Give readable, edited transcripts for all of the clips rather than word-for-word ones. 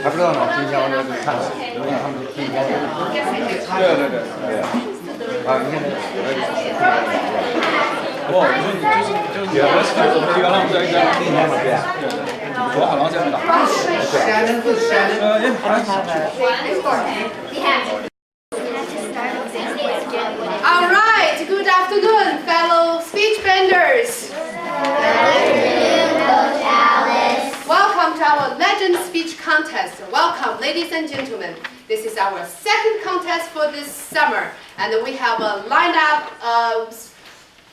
他不知道呢，今天我在这看，因为他们今天对，啊，你看哦，就是原来我们在一家那年嘛，对，我好像在那。All right, good afternoon, fellow speech benders. Welcome to our Legend Speech Contest. Welcome, ladies and gentlemen. This is our second contest for this summer, and we have a lineup of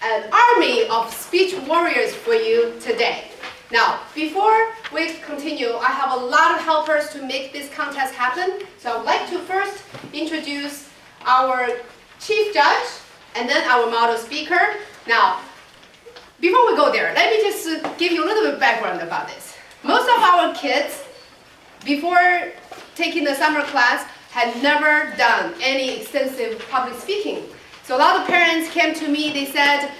an army of speech warriors for you today. Now, before we continue, I have a lot of helpers to make this contest happen. So I'd like to first introduce our chief judge and then our model speaker. Now, before we go there, let me just give you a little bit of background about this. Most of our kids, before taking the summer class, had never done any extensive public speaking. So a lot of parents came to me, they said,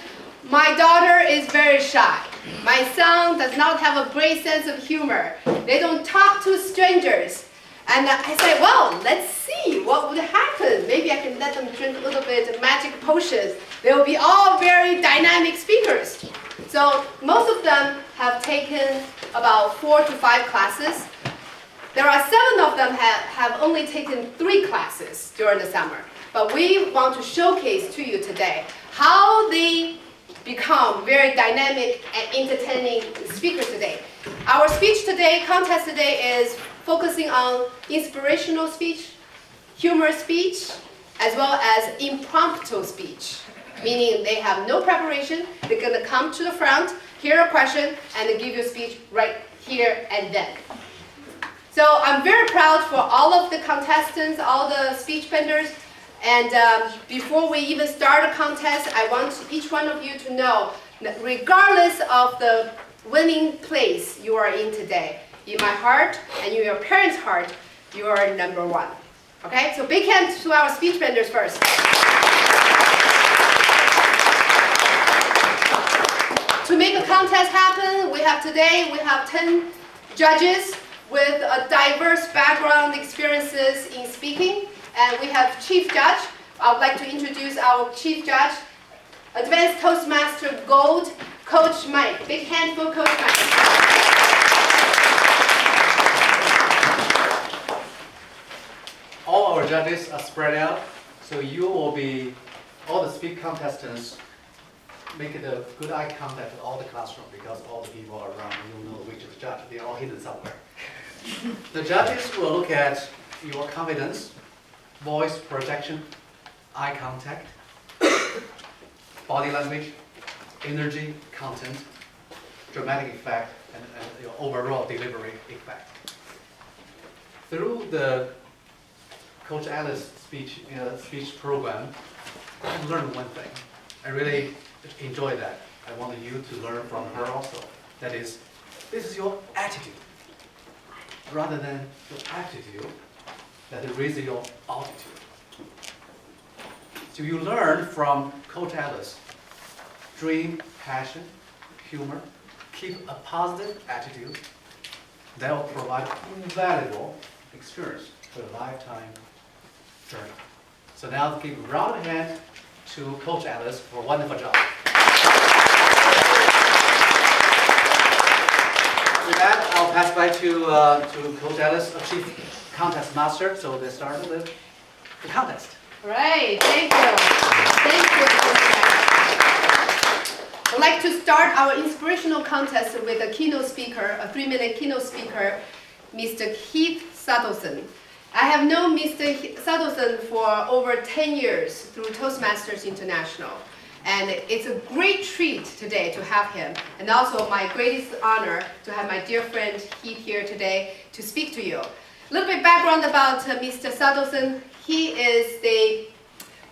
my daughter is very shy. My son does not have a great sense of humor. They don't talk to strangers. And I said, well, let's see what would happen. Maybe I can let them drink a little bit of magic potions. They will be all very dynamic speakers. So most of them have taken about 4 to 5 classes. There are 7 of them have only taken 3 classes during the summer. But we want to showcase to you today how they become very dynamic and entertaining speakers today. Our speech today, contest today, is focusing on inspirational speech, humorous speech, as well as impromptu speech, meaning they have no preparation. They're going to come to the front, hear a question, and they give you a speech right here and then. So I'm very proud for all of the contestants, all the speech benders. And before we even start a contest, I want each one of you to know that regardless of the winning place you are in today, in my heart and in your parents' heart, you are #1. Okay? So big hands to our speech benders first. To make a contest happen, we have 10 judges with a diverse background experiences in speaking. And we have Chief Judge. I would like to introduce our Chief Judge, Advanced Toastmaster Gold, Coach Mike. Big hand for Coach Mike. All our judges are spread out, so you will be, all the speak contestants, make it a good eye contact with all the classroom because all the people are around, you'll know which is the judge. They're all hidden somewhere. The judges will look at your confidence, voice projection, eye contact, body language, energy, content, dramatic effect, and your overall delivery effect. Through the Coach Alice speech program, I learned one thing. I really enjoy that. I wanted you to learn from her also. That is, this is your attitude. Rather than your aptitude, that raises your altitude. So you learn from Coach Alice, dream, passion, humor, keep a positive attitude. That will provide invaluable experience for a lifetime journey. So now give a round of hand to Coach Alice for a wonderful job. With that, I'll pass by to Coach Alice, Chief Contest Master. So let's start with the contest. All right, thank you. Thank you. I'd like to start our inspirational contest with a keynote speaker, a 3-minute keynote speaker, Mr. Heath Suddleson. I have known Mr. Suddleson for over 10 years through Toastmasters International. And it's a great treat today to have him. And also my greatest honor to have my dear friend Heath here today to speak to you. A little bit background about Mr. Suddleson. He is the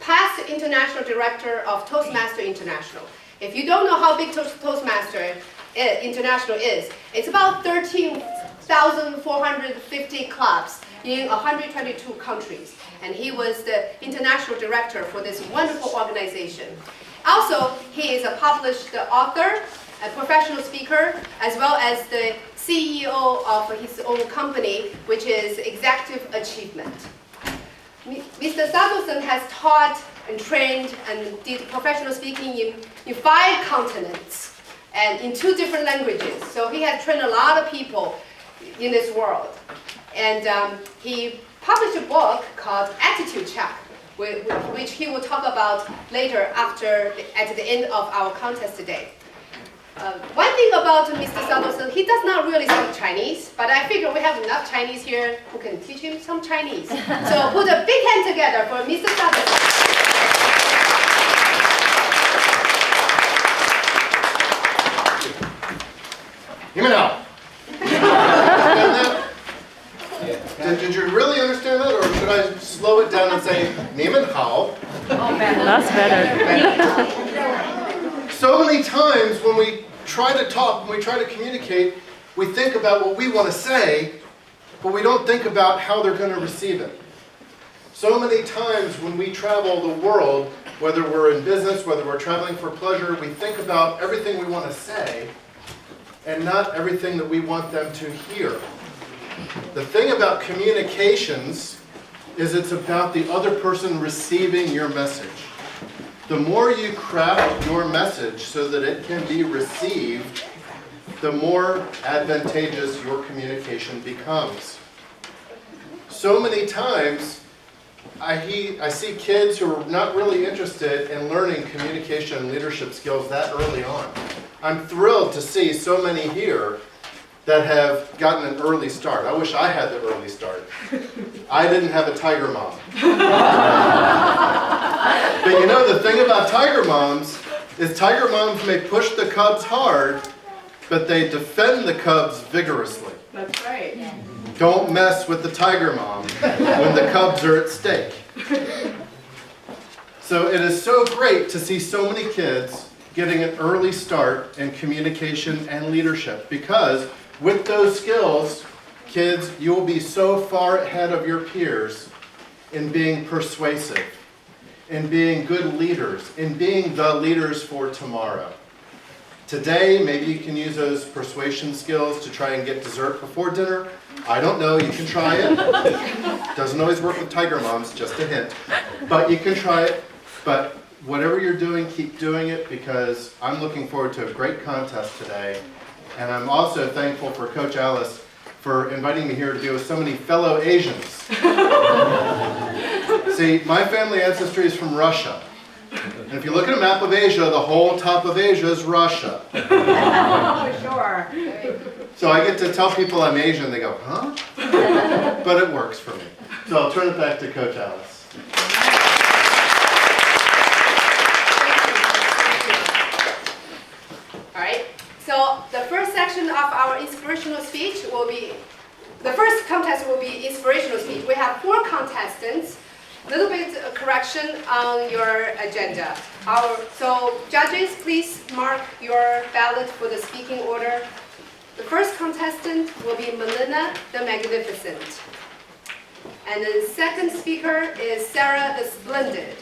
past international director of Toastmaster International. If you don't know how big Toastmaster International is, it's about 13,450 clubs in 122 countries. And he was the international director for this wonderful organization. Also, he is a published author, a professional speaker, as well as the CEO of his own company, which is Executive Achievement. Mr. Suddleson has taught and trained and did professional speaking in 5 continents and in 2 different languages. So he has trained a lot of people in this world. And he published a book called Attitude Check, which he will talk about later at the end of our contest today. One thing about Mr. Suddleson, he does not really speak Chinese, but I figure we have enough Chinese here who can teach him some Chinese. So put a big hand together for Mr. Suddleson. 你们好. Did you really understand that, or should I slow it down and say 你们好? Oh man, that's better. So many times when we try to talk, when we try to communicate, we think about what we want to say, but we don't think about how they're going to receive it. So many times when we travel the world, whether we're in business, whether we're traveling for pleasure, we think about everything we want to say and not everything that we want them to hear. The thing about communications is it's about the other person receiving your message. The more you craft your message so that it can be received, the more advantageous your communication becomes. So many times, I see kids who are not really interested in learning communication and leadership skills that early on. I'm thrilled to see so many here that have gotten an early start. I wish I had the early start. I didn't have a tiger mom. But you know, the thing about tiger moms is tiger moms may push the cubs hard, but they defend the cubs vigorously. That's right. Don't mess with the tiger mom when the cubs are at stake. So it is so great to see so many kids getting an early start in communication and leadership, because with those skills, kids, you will be so far ahead of your peers in being persuasive, in being good leaders, in being the leaders for tomorrow. Today, maybe you can use those persuasion skills to try and get dessert before dinner. I don't know, you can try it. Doesn't always work with tiger moms, just a hint. But you can try it. But whatever you're doing, keep doing it, because I'm looking forward to a great contest today. And I'm also thankful for Coach Alice for inviting me here to be with so many fellow Asians. See, my family ancestry is from Russia. And if you look at a map of Asia, the whole top of Asia is Russia. Oh, sure. So I get to tell people I'm Asian, and they go, huh? But it works for me. So I'll turn it back to Coach Alice. All right. So the first section of our inspirational speech will be, the first contest will be inspirational speech. We have 4 contestants. A little bit of correction on your agenda. So judges, please mark your ballot for the speaking order. The first contestant will be Melina the Magnificent. And the second speaker is Sarah the Splendid.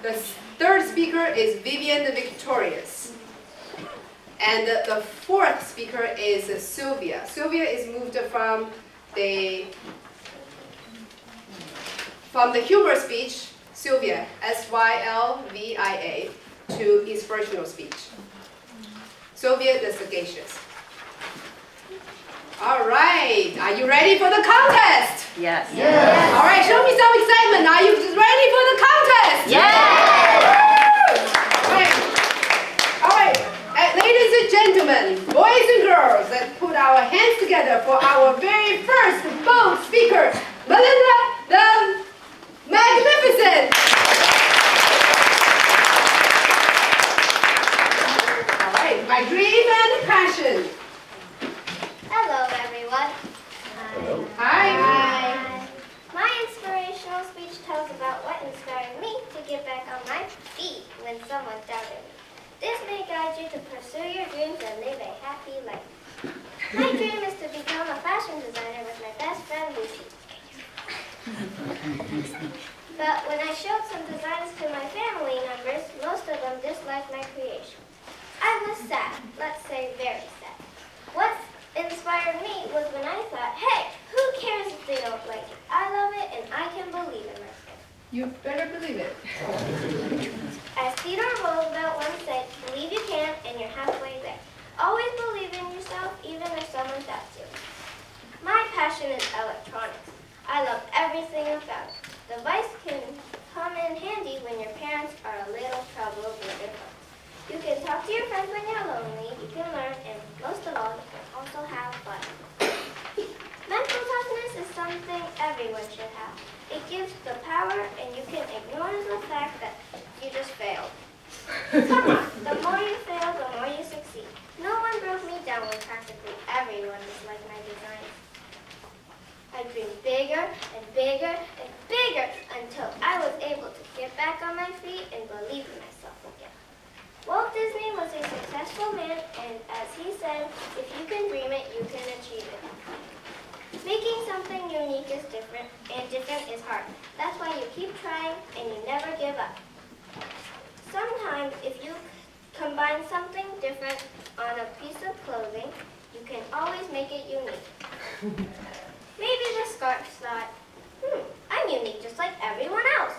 The third speaker is Vivian the Victorious. And the fourth speaker is Sylvia. Sylvia is moved from the humorous speech, Sylvia, S-Y-L-V-I-A, to inspirational speech. Sylvia the Sagacious. All right, are you ready for the contest? Yes. Yes. All right, show me some excitement. Are you ready for the contest? Yes. All right. Ladies and gentlemen, boys and girls, let's put our hands together for our very first bold speaker, Melina the Magnificent. All right, my dream and passion. Hello, everyone. Hello. Hi. My inspirational speech tells about what inspired me to get back on my feet when someone doubted me. This may guide you to pursue your dreams and live a happy life. My dream is to become a fashion designer with my best friend, Lucy. But when I showed some designs to my family members, most of them disliked my creation. I was sad, let's say very sad. What inspired me was when I thought, hey, who cares if they don't like it? I love it and I can believe in myself. You better believe it. As Theodore Roosevelt once said, believe you can and you're halfway there. Always believe in yourself even if someone doubts you. My passion is electronics. I love everything about it. The device can come in handy when your parents are a little troubled with their phones. You can talk to your friends when you're lonely, you can learn, and most of all, you can also have fun. Mental toughness is something everyone should have. It gives the power, and you can ignore the fact that you just failed. Come on, the more you fail, the more you succeed. No one broke me down when practically everyone disliked my designs. I dreamed bigger and bigger and bigger until I was able to get back on my feet and believe in myself again. Walt Disney was a successful man, and as he said, if you can dream it, you can achieve it. Making something unique is different, and different is hard. That's why you keep trying, and you never give up. Sometimes, if you combine something different on a piece of clothing, you can always make it unique. Maybe the scarf thought, I'm unique just like everyone else.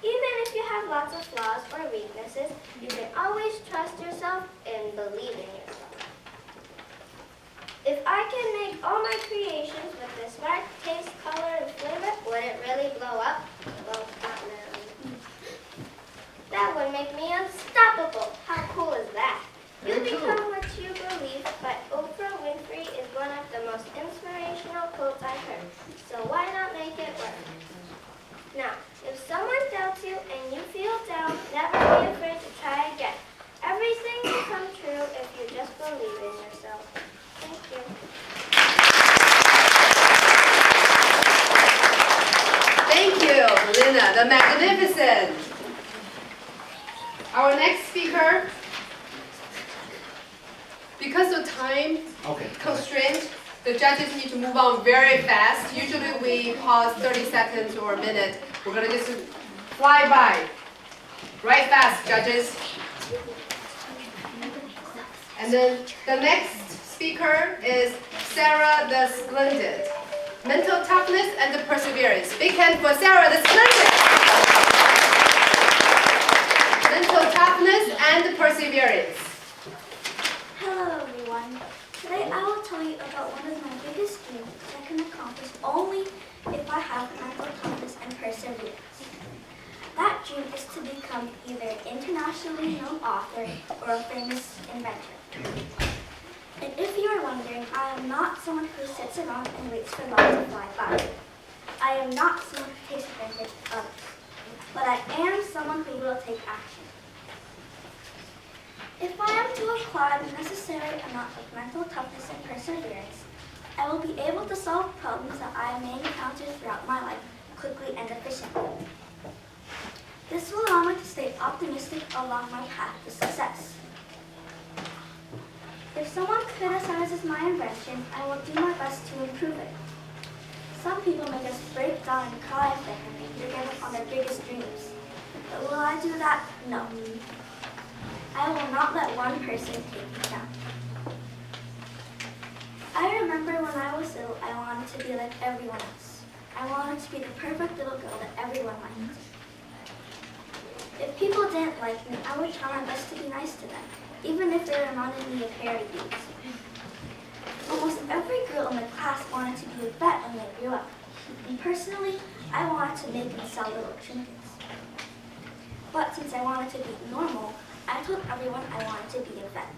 Even if you have lots of flaws or weaknesses, you can always trust yourself and believe in yourself. If I can make all my creations with the smart taste, color, and flavor, would it really blow up? Well, not really. That would make me unstoppable. How cool is that? You become what you believe, but Oprah Winfrey is one of the most inspirational quotes I've heard. So why not make it work? Now, if someone doubts you and you feel down, never be afraid to try again. Everything will come true if you just believe in yourself. Thank you. Thank you, Melina, the magnificent. Our next speaker, because of time constraint, the judges need to move on very fast. Usually we pause 30 seconds or a minute. We're going to just fly by. Right fast, judges. And then the next speaker is Sarah the Splendid. Mental toughness and perseverance. Big hand for Sarah the Splendid. Mental toughness and perseverance. Hello everyone. Today I will tell you about one of my biggest dreams that I can accomplish only if I have mental toughness and perseverance. That dream is to become either an internationally known author or a famous inventor. And if you are wondering, I am not someone who sits around and waits for laws to fly by. I am not someone who takes advantage of others, but I am someone who will take action. If I am to acquire the necessary amount of mental toughness and perseverance, I will be able to solve problems that I may encounter throughout my life quickly and efficiently. This will allow me to stay optimistic along my path to success. If someone criticizes my invention, I will do my best to improve it. Some people may just break down and cry if they give up on their biggest dreams. But will I do that? No. I will not let one person take me down. I remember when I was little, I wanted to be like everyone else. I wanted to be the perfect little girl that everyone liked. If people didn't like me, I would try my best to be nice to them, even if they reminded me of hairy dudes. Almost every girl in the class wanted to be a vet when they grew up. And personally, I wanted to make and sell little trinkets. But since I wanted to be normal, I told everyone I wanted to be a vet.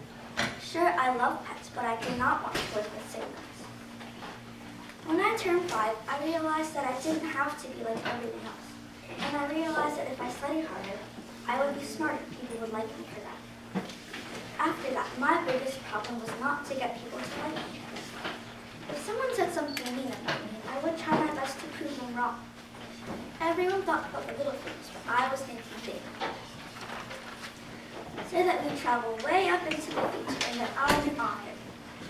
Sure, I love pets, but I did not want to work with sick ones. When I turned 5, I realized that I didn't have to be like everyone else. And I realized that if I studied harder, I would be smarter. People would like me for that. After that, my biggest problem was not to get people to like me. If someone said something mean about me, I would try my best to prove them wrong. Everyone thought about the little things, but I was thinking big. Say that we travel way up into the future and that I'm an author.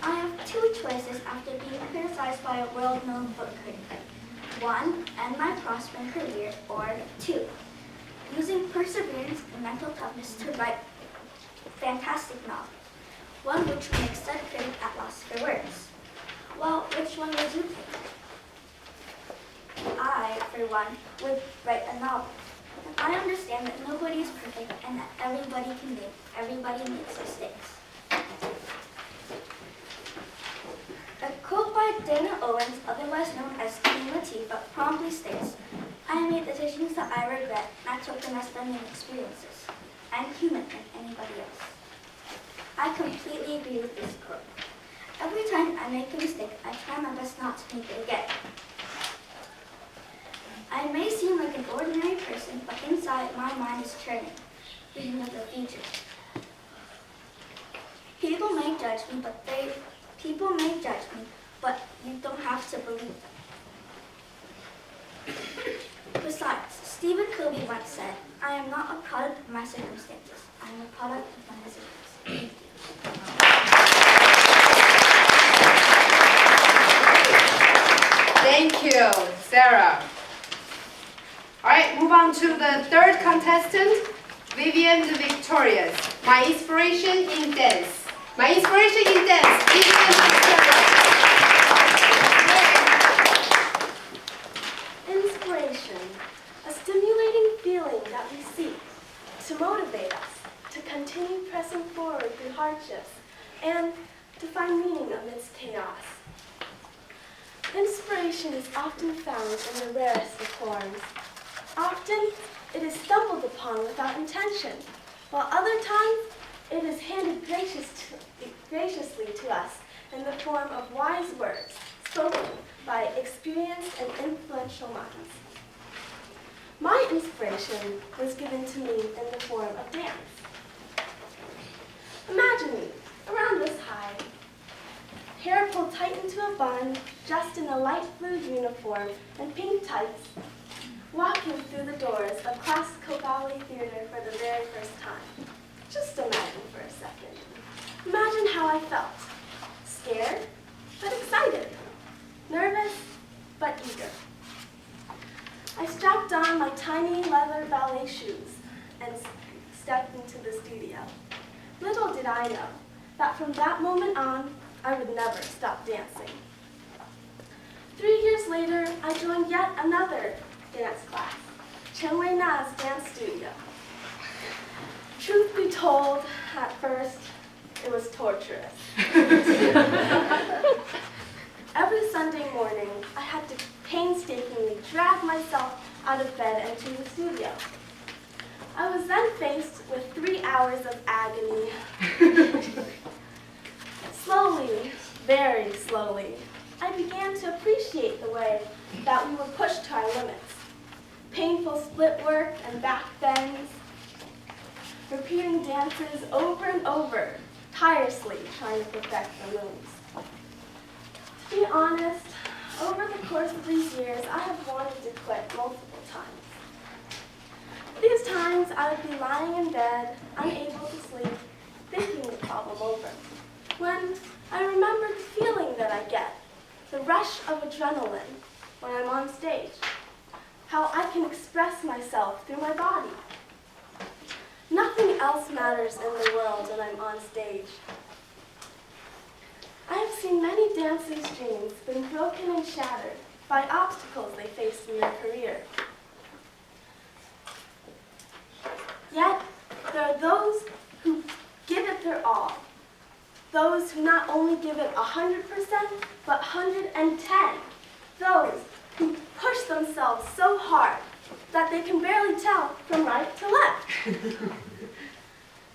I have 2 choices after being criticized by a world-known book critic. 1, end my prospering career, or 2, using perseverance and mental toughness to write fantastic novels, one which makes said critic at loss for words. Well, which one would you pick? I, for one, would write a novel. I understand that nobody is perfect and that everybody makes mistakes. A quote by Dana Owens, otherwise known as Queen Latifah, promptly states, "I made decisions that I regret, and I took them as learning experiences. I'm human like anybody else." I completely agree with this quote. Every time I make a mistake, I try my best not to make it again. I may seem like an ordinary person, but inside my mind is churning, thinking of the future. People may judge me, but you don't have to believe them. Besides, Stephen Covey once said, "I am not a product of my circumstances. I am a product of my decisions." Thank you. Thank you, Sarah. All right, move on to the third contestant, Vivian the Victorious. My inspiration in dance. My inspiration in dance, Vivian the Victorious. Inspiration, a stimulating feeling that we seek to motivate us to continue pressing forward through hardships and to find meaning amidst chaos. Inspiration is often found in the rarest of forms. Often, it is stumbled upon without intention, while other times, it is handed graciously to us in the form of wise words spoken by experienced and influential minds. My inspiration was given to me in the form of dance. Imagine me, around this high, hair pulled tight into a bun, dressed in a light blue uniform and pink tights, walking through the doors of Classical Ballet Theater for the very first time. Just imagine for a second. Imagine how I felt. Scared, but excited. Nervous, but eager. I strapped on my tiny leather ballet shoes and stepped into the studio. Little did I know that from that moment on, I would never stop dancing. 3 years later, I joined yet another dance class, Chen Wei Na's dance studio. Truth be told, at first, it was torturous. Every Sunday morning, I had to painstakingly drag myself out of bed and to the studio. I was then faced with 3 hours of agony. Slowly, very slowly, I began to appreciate the way that we were pushed to our limits. Painful split work and back bends, repeating dances over and over, tirelessly trying to perfect the moves. To be honest, over the course of these years, I have wanted to quit multiple times. These times, I would be lying in bed, unable to sleep, thinking the problem over, when I remembered the feeling that I get, the rush of adrenaline when I'm on stage, how I can express myself through my body. Nothing else matters in the world when I'm on stage. I have seen many dancers' dreams been broken and shattered by obstacles they faced in their career. Yet, there are those who give it their all. Those who not only give it 100%, but 110. Those who push themselves so hard that they can barely tell from right to left.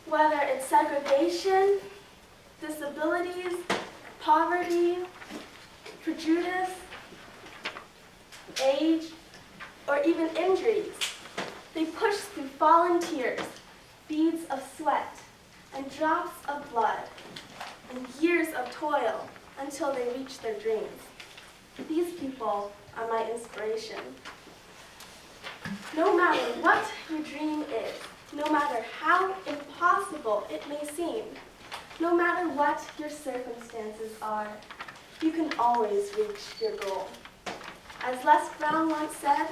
Whether it's segregation, disabilities, poverty, prejudice, age, or even injuries, they push through fallen tears, beads of sweat, and drops of blood, and years of toil until they reach their dreams. These people are my inspiration. No matter what your dream is, no matter how impossible it may seem, no matter what your circumstances are, you can always reach your goal. As Les Brown once said,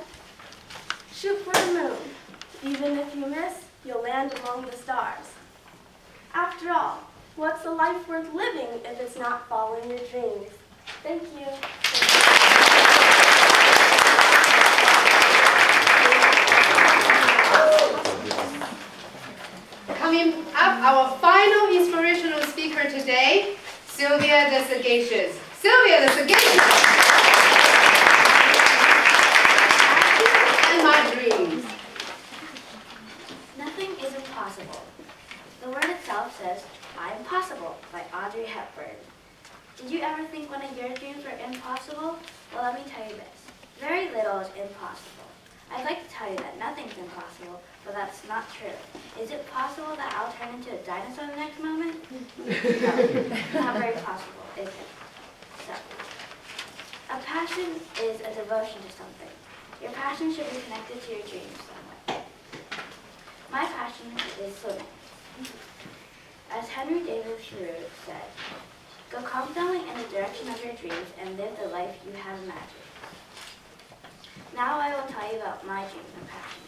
shoot for the moon. Even if you miss, you'll land among the stars. After all, what's a life worth living if it's not following your dreams? Thank you. Coming up, our final inspirational speaker today, Sylvia the Sagacious. Sylvia the Sagacious. And my dreams. Nothing is impossible. The word itself says, I'm possible, by Audrey Hepburn. Did you ever think one of your dreams were impossible? Well, let me tell you this. Very little is impossible. I'd like to tell you that nothing's impossible, but that's not true. Is it possible that I'll turn into a dinosaur the next moment? No, not very possible, is it? So, a passion is a devotion to something. Your passion should be connected to your dreams some way. My passion is swimming. As Henry David Thoreau said, go confidently in the direction of your dreams and live the life you have imagined. Now I will tell you about my dreams and passions.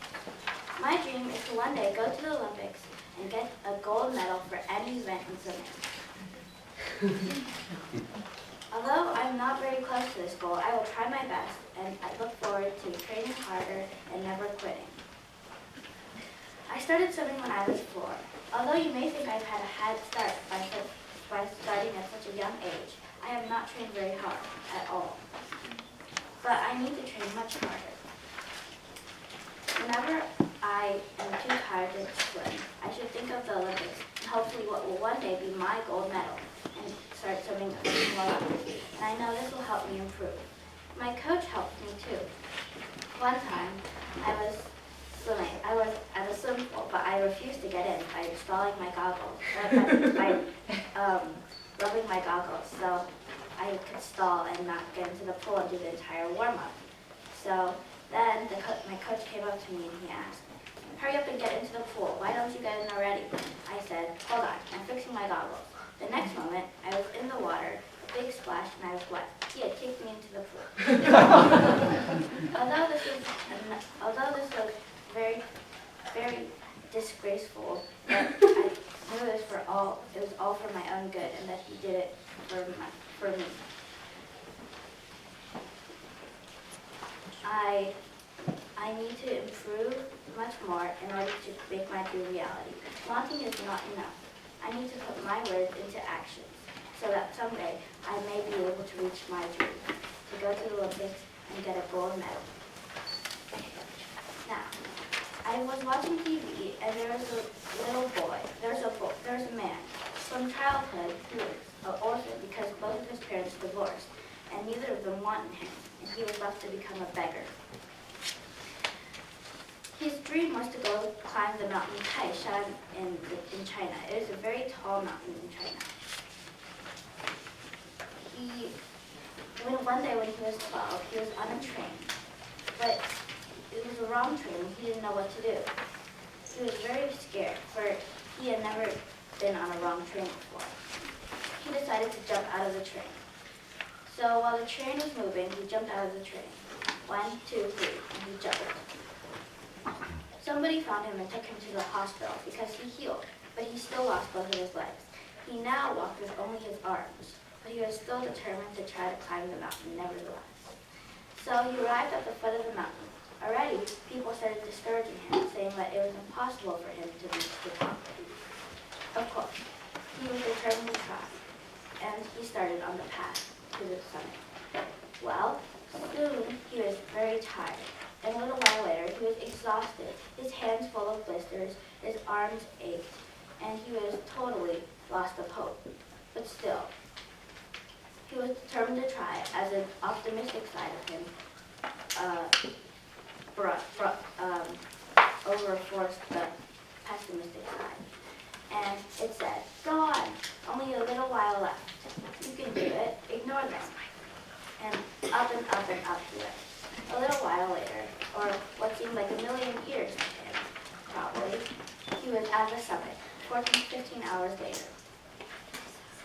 My dream is to one day go to the Olympics and get a gold medal for any event in swimming. Although I'm not very close to this goal, I will try my best, and I look forward to training harder and never quitting. I started swimming when I was 4. Although you may think I've had a head start by starting at such a young age, I have not trained very hard at all. But I need to train much harder. Whenever I am too tired to swim, I should think of the Olympics and hopefully what will one day be my gold medal and start swimming more often. And I know this will help me improve. My coach helped me too. One time, I was swimming. I was at a swimming pool, but I refused to get in by installing my goggles, by rubbing my goggles, so I could stall and not get into the pool and do the entire warm-up. So then my coach came up to me and he asked, hurry up and get into the pool. Why don't you get in already? I said, hold on, I'm fixing my goggles. The next moment, I was in the water, a big splash, and I was wet. He had kicked me into the pool. Although this was very, very disgraceful, but I knew it was all for my own good, and that he did it for me. I need to improve much more in order to make my dream reality. Wanting is not enough. I need to put my words into action so that someday I may be able to reach my dream, to go to the Olympics and get a gold medal. Now, I was watching TV and there was a little boy, there's a man from childhood who was an orphan because both of his parents divorced and neither of them wanted him, and he was left to become a beggar. His dream was to go climb the mountain Taishan in China. It is a very tall mountain in China. One day when he was 12, he was on a train, but it was the wrong train. He didn't know what to do. He was very scared, for he had never been on a wrong train before. He decided to jump out of the train. So while the train was moving, he jumped out of the train. 1, 2, 3, and he jumped. Somebody found him and took him to the hospital because he healed, but he still lost both of his legs. He now walked with only his arms, but he was still determined to try to climb the mountain nevertheless. So he arrived at the foot of the mountain. Already, people started discouraging him, saying that it was impossible for him to reach the top. Of course, he was determined to try, and he started on the path to the summit. Well, soon he was very tired, and a little while later he was exhausted, his hands full of blisters, his arms ached, and he was totally lost of hope. But still, he was determined to try, as an optimistic side of him overforced the pessimistic side. And it said, go on, only a little while left. You can do it, ignore them. And up and up and up he went. A little while later, or what seemed like a million years to him, probably, he was at the summit, 14, 15 hours later.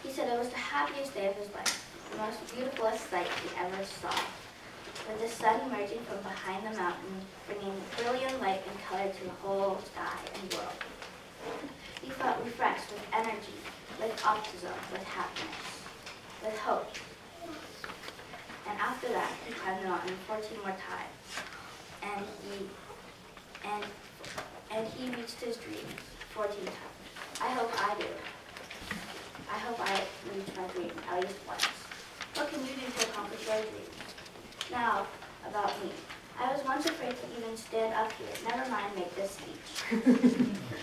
He said it was the happiest day of his life, the most beautiful sight he ever saw, with the sun emerging from behind the mountain, bringing brilliant light and color to the whole sky and world. He felt refreshed with energy, with optimism, with happiness, with hope. And after that, he climbed the mountain 14 more times. And he reached his dream 14 times. I hope I do. I hope I reach my dream at least once. What can you do to accomplish your dream? Now, about me. I was once afraid to even stand up here, never mind make this speech.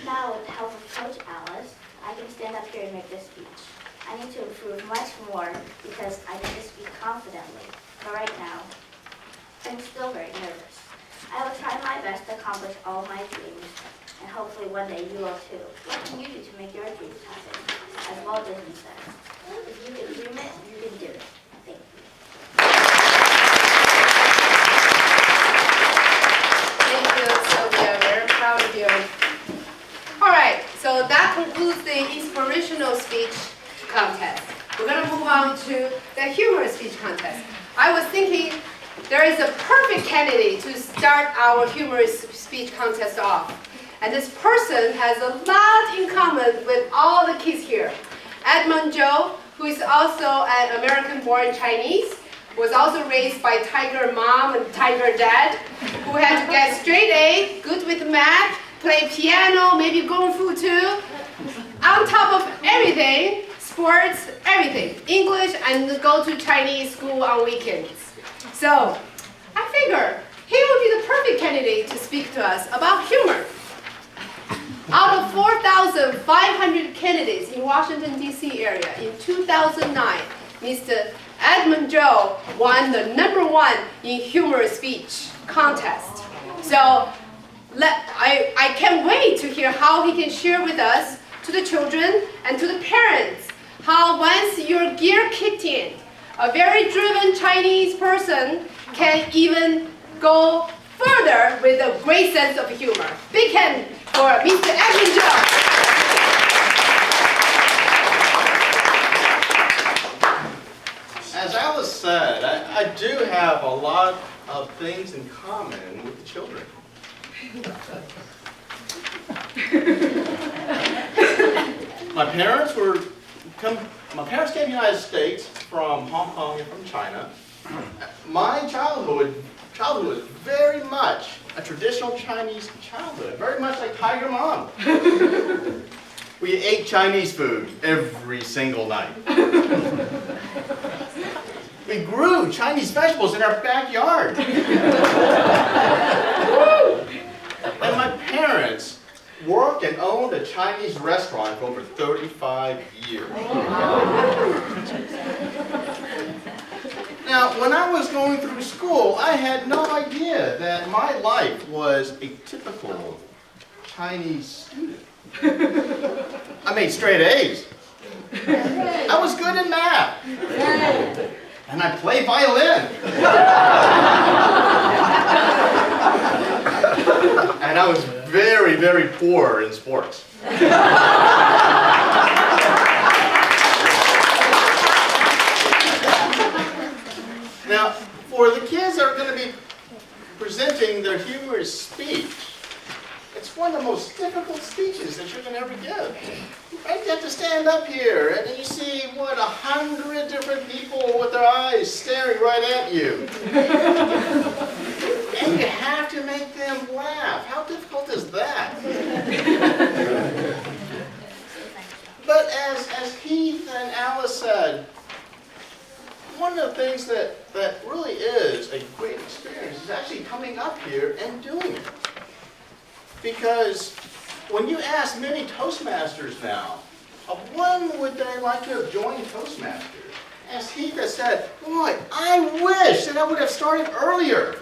Now, with the help of Coach Alice, I can stand up here and make this speech. I need to improve much more because I need to speak confidently. But right now, I'm still very nervous. I will try my best to accomplish all my dreams, and hopefully one day you will too. What can you do to make your dreams happen? As Walt Disney said, if you can dream it, you can do it. Thank you. Thank you, Sylvia. Very proud of you. All right, so that concludes the inspirational speech contest. We're going to move on to the humorous speech contest. I was thinking there is a perfect candidate to start our humorous speech contest off. And this person has a lot in common with all the kids here. Edmund Joe, who is also an American-born Chinese, was also raised by tiger mom and tiger dad, who had to get straight A, good with math, play piano, maybe kung fu too. On top of everything, sports, everything, English, and go to Chinese school on weekends. So, I figure he would be the perfect candidate to speak to us about humor. Out of 4,500 candidates in Washington, D.C. area in 2009, Mr. Edmund Joe won the #1 in humorous speech contest. So, I can't wait to hear how he can share with us, to the children and to the parents, how once your gear kicked in, a very driven Chinese person can even go further with a great sense of humor. Big hand for Mr. Edmund Joe. As Alice said, I do have a lot of things in common with the children. My parents came to the United States from Hong Kong and from China. My childhood was very much a traditional Chinese childhood, very much like Tiger Mom. We ate Chinese food every single night. We grew Chinese vegetables in our backyard. And my parents worked and owned a Chinese restaurant for over 35 years. Now, when I was going through school, I had no idea that my life was a typical Chinese student. I made straight A's. I was good in math. And I played violin. And I was very, very poor in sports. Now, for the kids that are going to be presenting their humorous speech, it's one of the most difficult speeches that you're going to ever give. Right? You have to stand up here, and then you see, 100 different people with their eyes staring right at you. And you have to make them laugh. How difficult is that? But as Heath and Alice said, one of the things that really is a great experience is actually coming up here and doing it. Because when you ask many Toastmasters now, when would they like to have joined Toastmasters? As Heath has said, boy, I wish that I would have started earlier.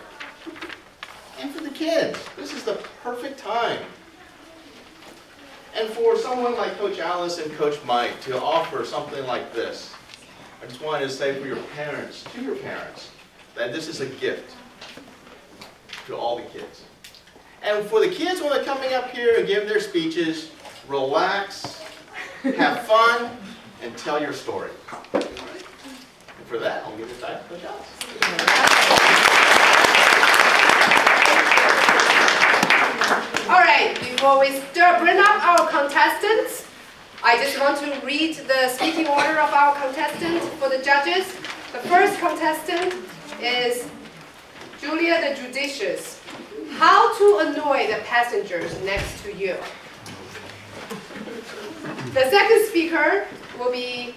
And for the kids, this is the perfect time. And for someone like Coach Alice and Coach Mike to offer something like this, I just wanted to say for your parents, to your parents, that this is a gift to all the kids. And for the kids when they're coming up here and give their speeches, relax, have fun, and tell your story. And for that, I'll give it back to Coach Alice. All right, before we bring up our contestants, I just want to read the speaking order of our contestants for the judges. The first contestant is Julia the Judicious. How to annoy the passengers next to you. The second speaker will be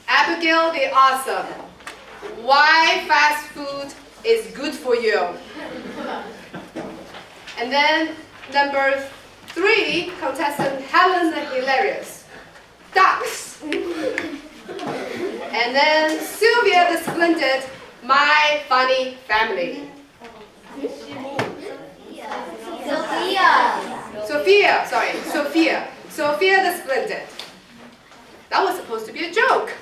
Abigail the Awesome. Why fast food is good for you. And then number 3, contestant Helen the Hilarious. Ducks. And then Sylvia the Splendid. My funny family. Sophia the Splendid. That was supposed to be a joke.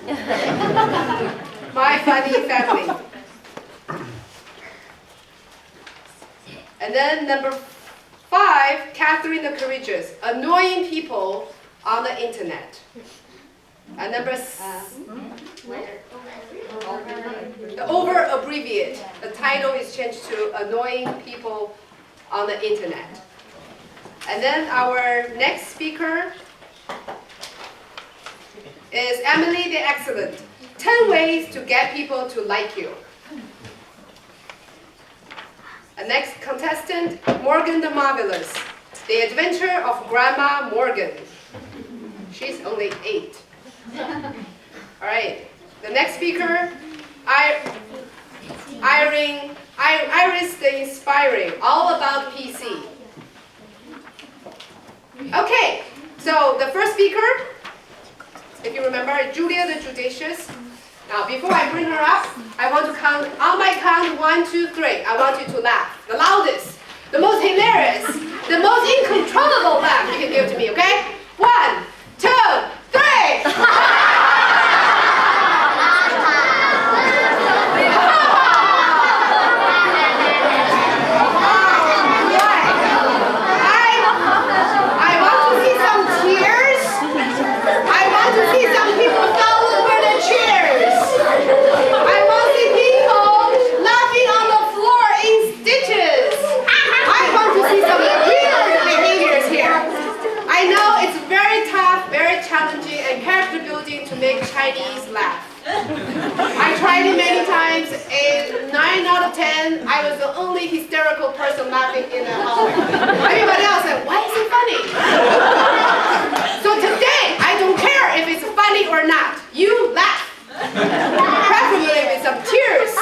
My funny family. And then number 5, Kathryn the Courageous. Annoying people on the internet. And number the over abbreviate. The title is changed to Annoying People on the Internet. And then our next speaker is Emily the Excellent. 10 ways to get people to like you. And next contestant, Morgan the Marvelous. The Adventure of Grandma Morgan. She's only 8. All right. The next speaker, Iris the Inspiring, all about PC. Okay, so the first speaker, if you remember, Julia the Judicious. Now, before I bring her up, I want to count, on my count, 1, 2, 3. I want you to laugh. The loudest, the most hilarious, the most incontrollable laugh you can give to me, okay? 1, 2, 3. Chinese laugh. I tried it many times, and 9 out of 10, I was the only hysterical person laughing in the hallway. Everybody else said, why is it funny? So today, I don't care if it's funny or not. You laugh. Preferably with some tears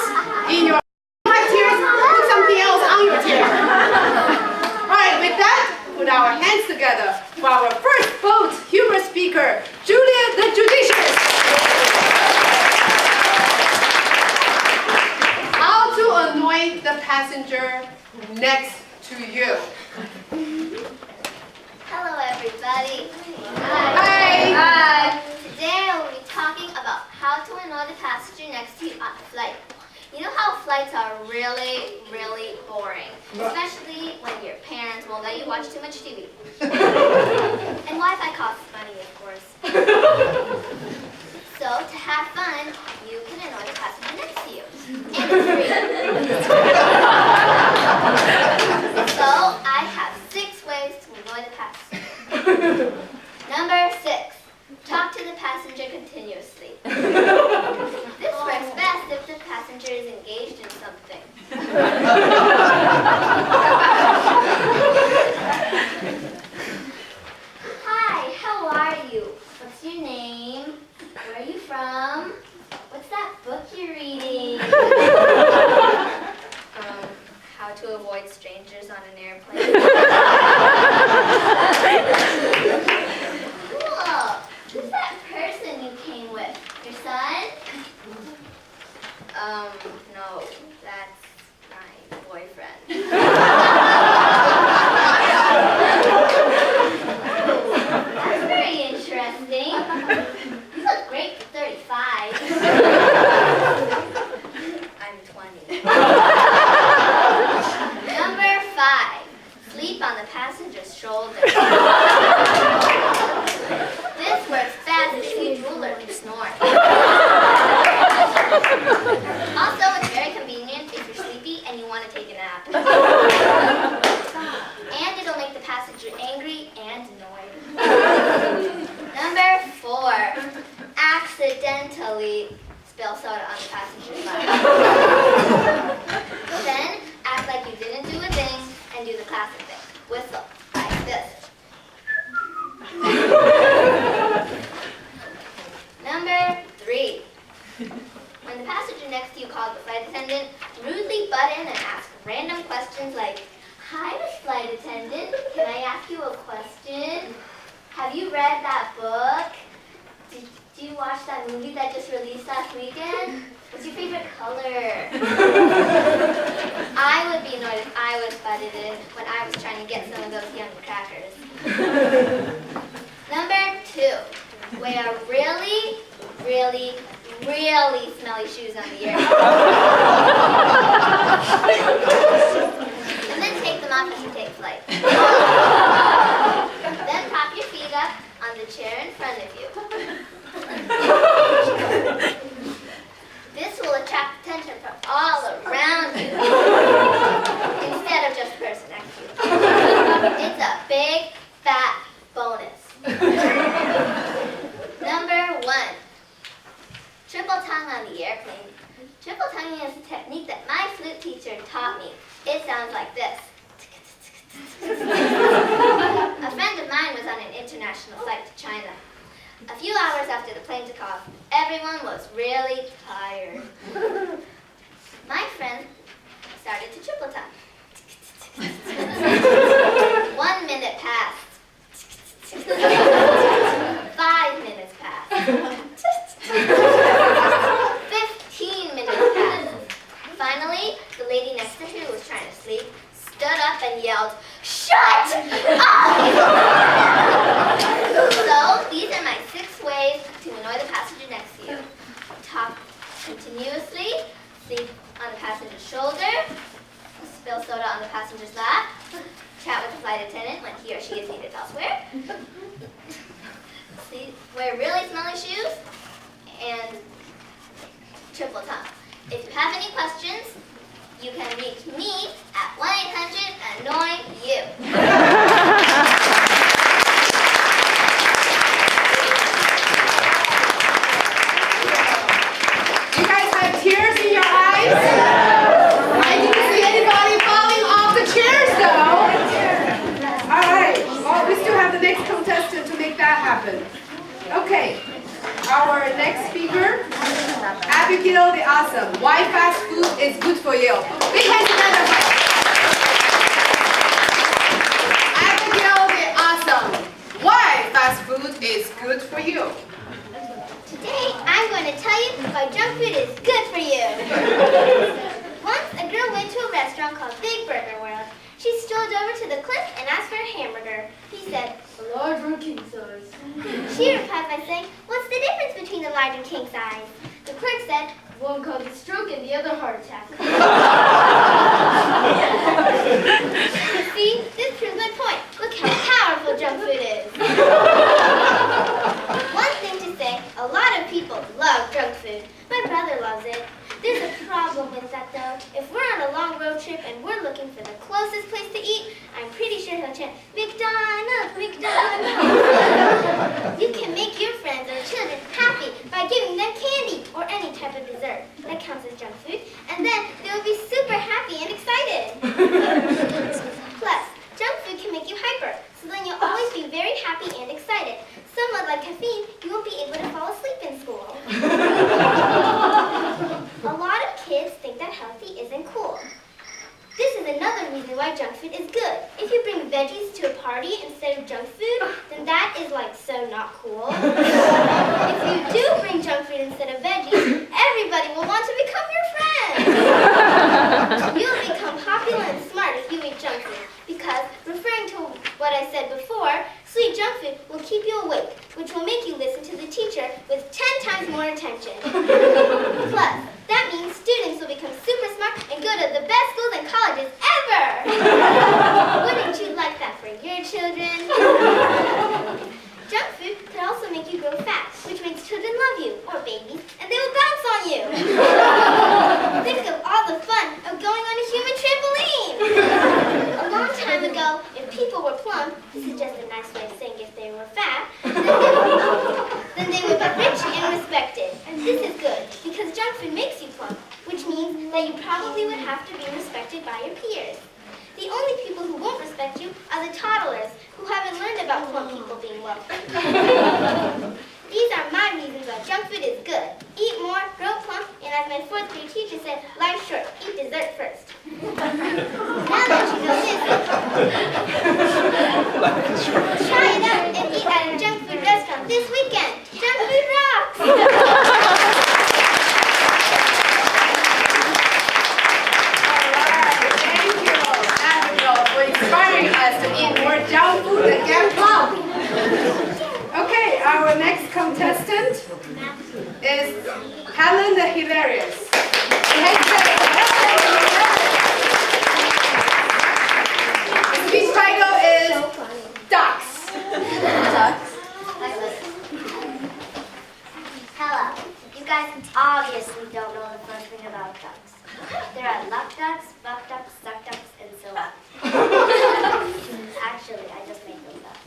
in your tears, put something else on your tears. Alright, with that, put our hands together for our first bold humor speaker, Julia the Judicious. How to annoy the passenger next to you. Hello, everybody. Hi. Hi. Today I will be talking about how to annoy the passenger next to you on a flight. You know how flights are really, really boring, especially when your parents won't let you watch too much TV. And Wi-Fi costs money, of course. So to have fun, you can annoy the passenger next to you. And it's free. So I have 6 ways to annoy the passenger. Number 6, talk to the passenger continuously. This works best if the passenger is engaged in something. Hi, how are you? What's your name? Where are you from? What's that book you're reading? How to avoid strangers on an airplane. Cool. Who's that person you came with? Your son? No, that's my boyfriend. That's very interesting. You look great for 35. I'm 20. Number 5, sleep on the passenger's shoulder. This works best if you drool or snore. Also, it's very convenient if you're sleepy and you want to take a nap. next to you called the flight attendant rudely butt in and ask random questions like, "Hi, Miss Flight Attendant, can I ask you a question? Have you read that book? Did you watch that movie that just released last weekend? What's your favorite color?" I would be annoyed if I was butted in when I was trying to get some of those yummy crackers. Number 2, wear really, really, really smelly shoes on the airplane. And then take them off as you take flight. Then prop your feet up on the chair in front of you. This will attract attention from all around you instead of just the person next to you. It's a big, fat bonus. Number 1, triple tongue on the airplane. Triple tonguing is a technique that my flute teacher taught me. It sounds like this. A friend of mine was on an international flight to China. A few hours after the plane took off, everyone was really tired. My friend started to triple tongue. 1 minute passed. 5 minutes passed. 15 minutes passed. Finally, the lady next to her who was trying to sleep stood up and yelled, "Shut up!" So, these are my 6 ways to annoy the passenger next to you. Talk continuously, sleep on the passenger's shoulder, spill soda on the passenger's lap, chat with the flight attendant when he or she is needed elsewhere, wear really smelly shoes, and triple tongue. If you have any questions, you can reach me at 1-800-ANNOY-YOU. You guys have tears in your eyes? I didn't see anybody falling off the chairs though. All right, well, we still have the next contestant to make that happen. Okay, our next speaker, Abigail the Awesome. Why fast food is good for you. Big hands together. Abigail the Awesome. Why fast food is good for you. Today, I'm going to tell you why junk food is good for you. Once, a girl went to a restaurant called Big Burger World. She strolled over to the clerk and asked for a hamburger. He said, "A large or king size?" She replied by saying, "What's the difference between a large and king size?" The clerk said, "One causes stroke and the other heart attack." See, this proves my point. Look how powerful junk food is. One thing to say, a lot of people love junk food. My brother loves it. There's a problem with that though. If we're on a long road trip and we're looking for the closest place to eat, I'm pretty sure he'll chant, "McDonald's, McDonald's." You can make your friends or children happy by giving them candy or any type of dessert. That counts as junk food. And then they will be super happy and excited. Plus, junk food can make you hyper, so then you'll always be very happy and excited. Somewhat like caffeine, you won't be able to fall asleep in school. A lot of kids think that healthy isn't cool. This is another reason why junk food is good. If you bring veggies to a party instead of junk food, then that is like so not cool. If you do bring junk food instead of veggies, everybody will want to become your friend. You'll become popular and smart if you eat junk food, because referring to what I said before, sweet junk food will keep you awake, which will make you listen to the teacher with 10 times more attention. Plus, that means students will become super smart and go to the best schools and colleges ever! Wouldn't you like that for your children? Junk food could also make you grow fat, which makes children love you, or babies, and they will bounce on you. Think of all the fun of going on a human trampoline! A long time ago, if people were plump, this is just a nice way of saying if they were fat, then they would be rich and respected. This is good, because junk food makes you plump, which means that you probably would have to be respected by your peers. The only people who won't respect you are the toddlers, who haven't learned about plump people being wealthy. These are my reasons why junk food is good. Eat more, grow plump, and as my 4th grade teacher said, life's short, eat dessert first. Now that you know this, try it out and eat at a junk food restaurant this weekend. Junk food rocks! Thank you, Abigail, for inspiring us to eat more junk food and get plump. Okay, our next contestant is Helen the Hilarious. The speech title is Ducks. Hello. You guys obviously don't know the first thing about ducks. There are luck ducks, buck ducks, duck ducks, and so on. Actually, I just made those up.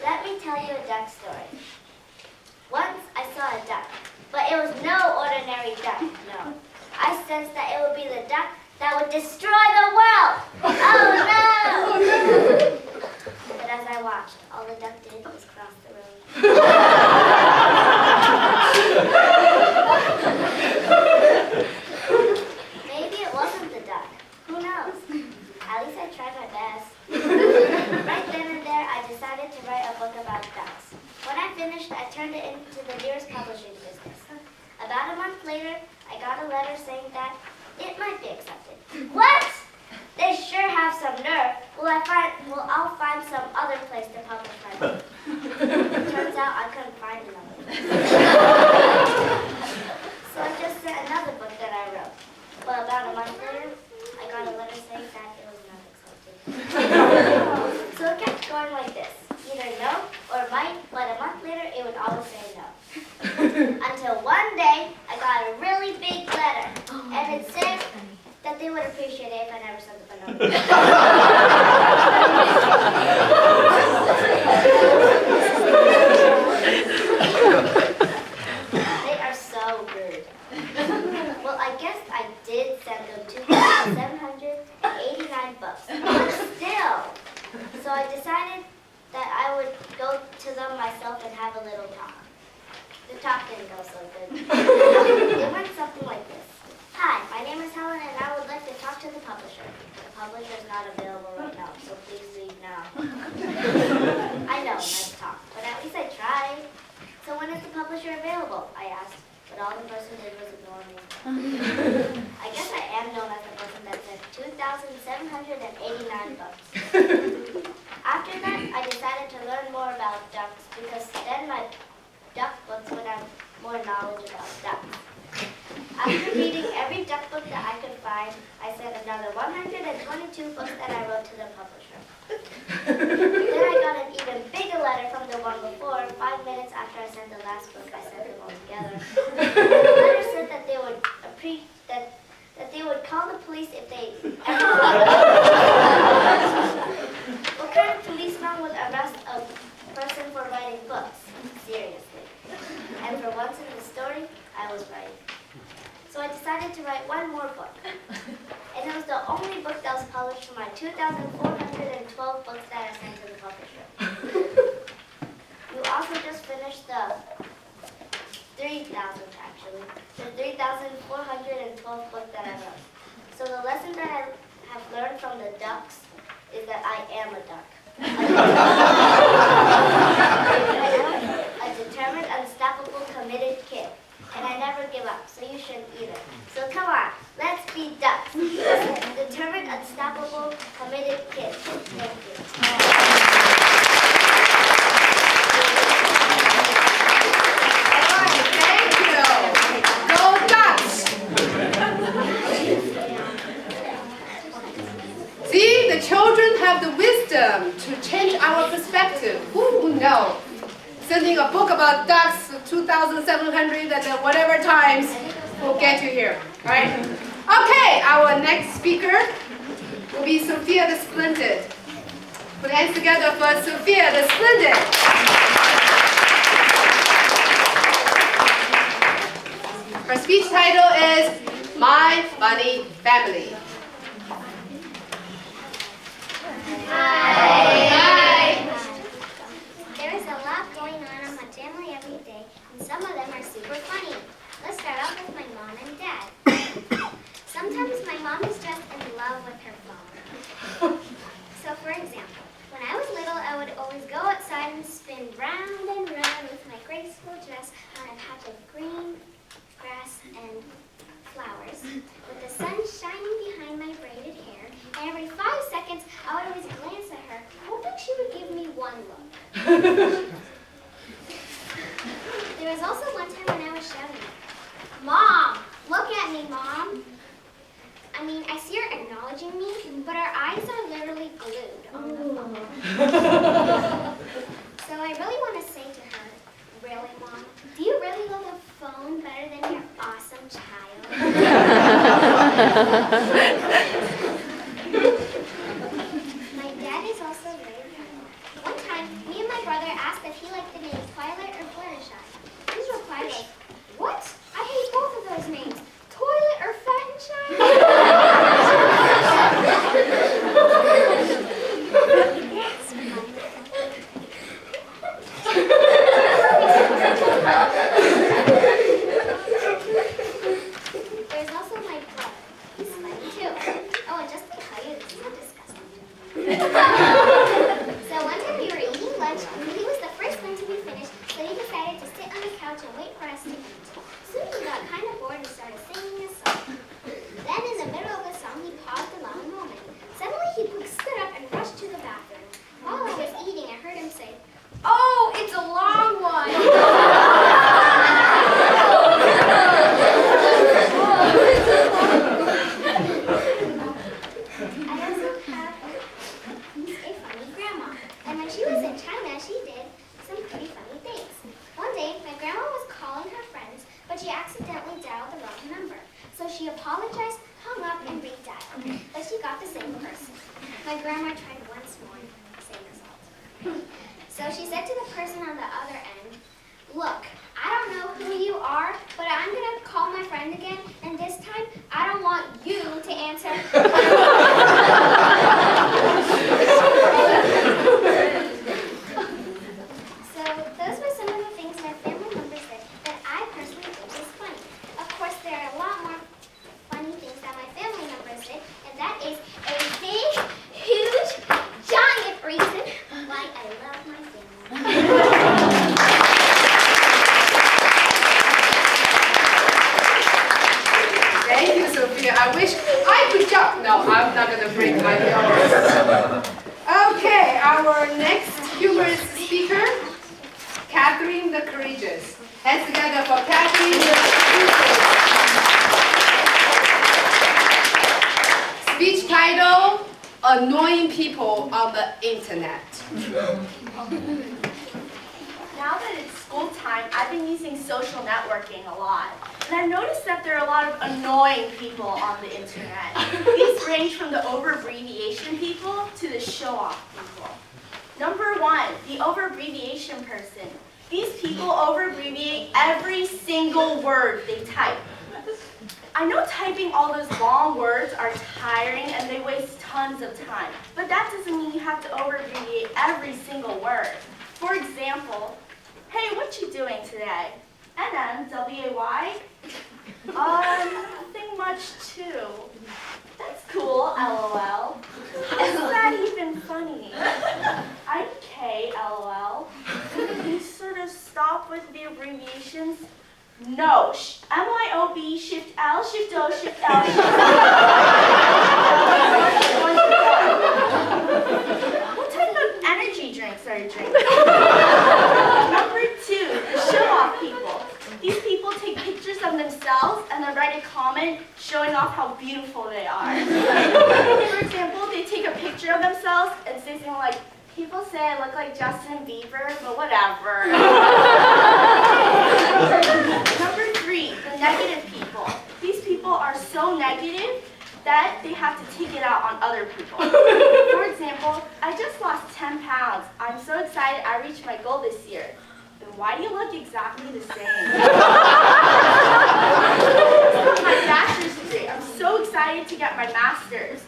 Let me tell you a duck story. Once I saw a duck, but it was no ordinary duck, no. I sensed that it would be the duck that would destroy the world. Oh no! But as I watched, all the duck did was cross the road. Maybe it wasn't the duck. Who knows? At least I tried my best. Right then and there, I decided to write a book about ducks. When I finished, I turned it into the nearest publishing business. About a month later, I got a letter saying that it might be accepted. What? They sure have some nerve. I'll find some other place to publish my book. Turns out I couldn't find another. So I just sent another book that I wrote. Well, about a month later, I got a letter saying that it was not accepted. So it kept going like this. Either no or might, but a month later, it would always say no. Until one day, I got a really big letter, and it said that they would appreciate it if I never sent them another. They are so rude. Well, I guess I did send them 2,789 books, but still. So I decided that I would go to them myself and have a little talk. The talk didn't go so good. It went something like this. Hi, my name is Helen and I would like to talk to the publisher. The publisher is not available right now, so please leave now. I know, nice talk, but at least I tried. So when is the publisher available? I asked, but all the person did was ignore me. I guess I am known as the person that sent 2,789 books. After that, I decided to learn more about ducks because then my duck books would have more knowledge about ducks. After reading every duck book that I could find, I sent another 122 books that I wrote to the publisher. Then I got an even bigger letter from the one before. 5 minutes after I sent the last book, I sent them all together. The letter said that they would that they would call the police if they ever What kind of policeman would arrest a person for writing books? Seriously. And for once in the story, I was right. So I decided to write one more book. And it was the only book that was published from my 2,412 books that I sent to the publisher. You also just finished the 3,000 actually. The 3,412 book that I wrote. So the lesson that I have learned from the ducks is that I am a duck. A determined, unstoppable, committed kid. And I never give up, so you shouldn't either. So come on, let's be ducks. Determined, unstoppable, committed kid. Thank you. Thank you. Go Ducks! See, the children have the wisdom to change our perspective. Who knows? Sending a book about ducks 2,700 and whatever times will get you here, right? Okay, our next speaker will be Sophia the Splendid. Put hands together for Sophia the Splendid. Her speech title is My Funny Family. Hi. There is a lot going on my family I would always glance at her, hoping she would give me one look. There was also one time when I was shouting, "Mom, look at me, Mom." I mean, I see her acknowledging me, but her eyes are literally glued on the phone. So I really want to say to her, "Really, Mom? Do you really love the phone better than your awesome child?" My dad is also very funny. One time, me and my brother asked if he liked the name Twilight or Fluttershy. His reply was, "What? I hate both of those names. Toilet or Fat and Shy?" There's also my brother. He's funny too. Oh, and just to tell you, this is so disgusting. So one time we were eating lunch, and he was the first one to be finished, so he decided to sit on the couch and wait for us to eat. Soon he got kind of bored and started singing a song. Then in the middle of the song, he paused a long moment. Suddenly he stood up and rushed to the bathroom. While I was eating, I heard him say, "Oh, it's a long one." I also have a funny grandma. And when she was in China, she did some pretty funny things. One day, my grandma was calling her friends, but she accidentally dialed the wrong number. So she apologized, hung up, and redialed. But she got the same person. My grandma tried once more, same result. So she said to the person on the other end, "Look, I don't know who you are, but I'm going to call my friend again, and this time, I don't want you to answer." So those were some of the things my family members did that I personally think was funny. Of course, there are a lot more funny things that my family members did, and that is a big, huge, giant reason why I love my family. Thank you, Sophia. I wish I could jump. No, I'm not going to break my nose. Okay, our next humorous speaker, Kathryn the Courageous. Hands together for Kathryn the Courageous. Speech title, Annoying People on the Internet. Now that it's school time, I've been using social networking a lot. And I've noticed that there are a lot of annoying people on the internet. These range from the over-abbreviation people to the show-off people. Number one, the over-abbreviation person. These people over-abbreviate every single word they type. I know typing all those long words are tiring and they waste tons of time, but that doesn't mean you have to over-abbreviate every single word. For example, "Hey, what you doing today?" NNWAY? Nothing much too. That's cool, LOL. Isn't that even funny? I'm K, LOL. Can you sort of stop with the abbreviations? No, MYOB, Shift L, Shift O, Shift L, Shift O. What type of energy drinks are you drinking? Number two, the show-off people. These people take pictures of themselves and then write a comment showing off how beautiful they are. For example, they take a picture of themselves and say something like, "People say I look like Justin Bieber, but whatever." Number three, the negative people. These people are so negative that they have to take it out on other people. For example, "I just lost 10 pounds. I'm so excited I reached my goal this year." Then why do you look exactly the same? My bachelor's degree. I'm so excited to get my master's.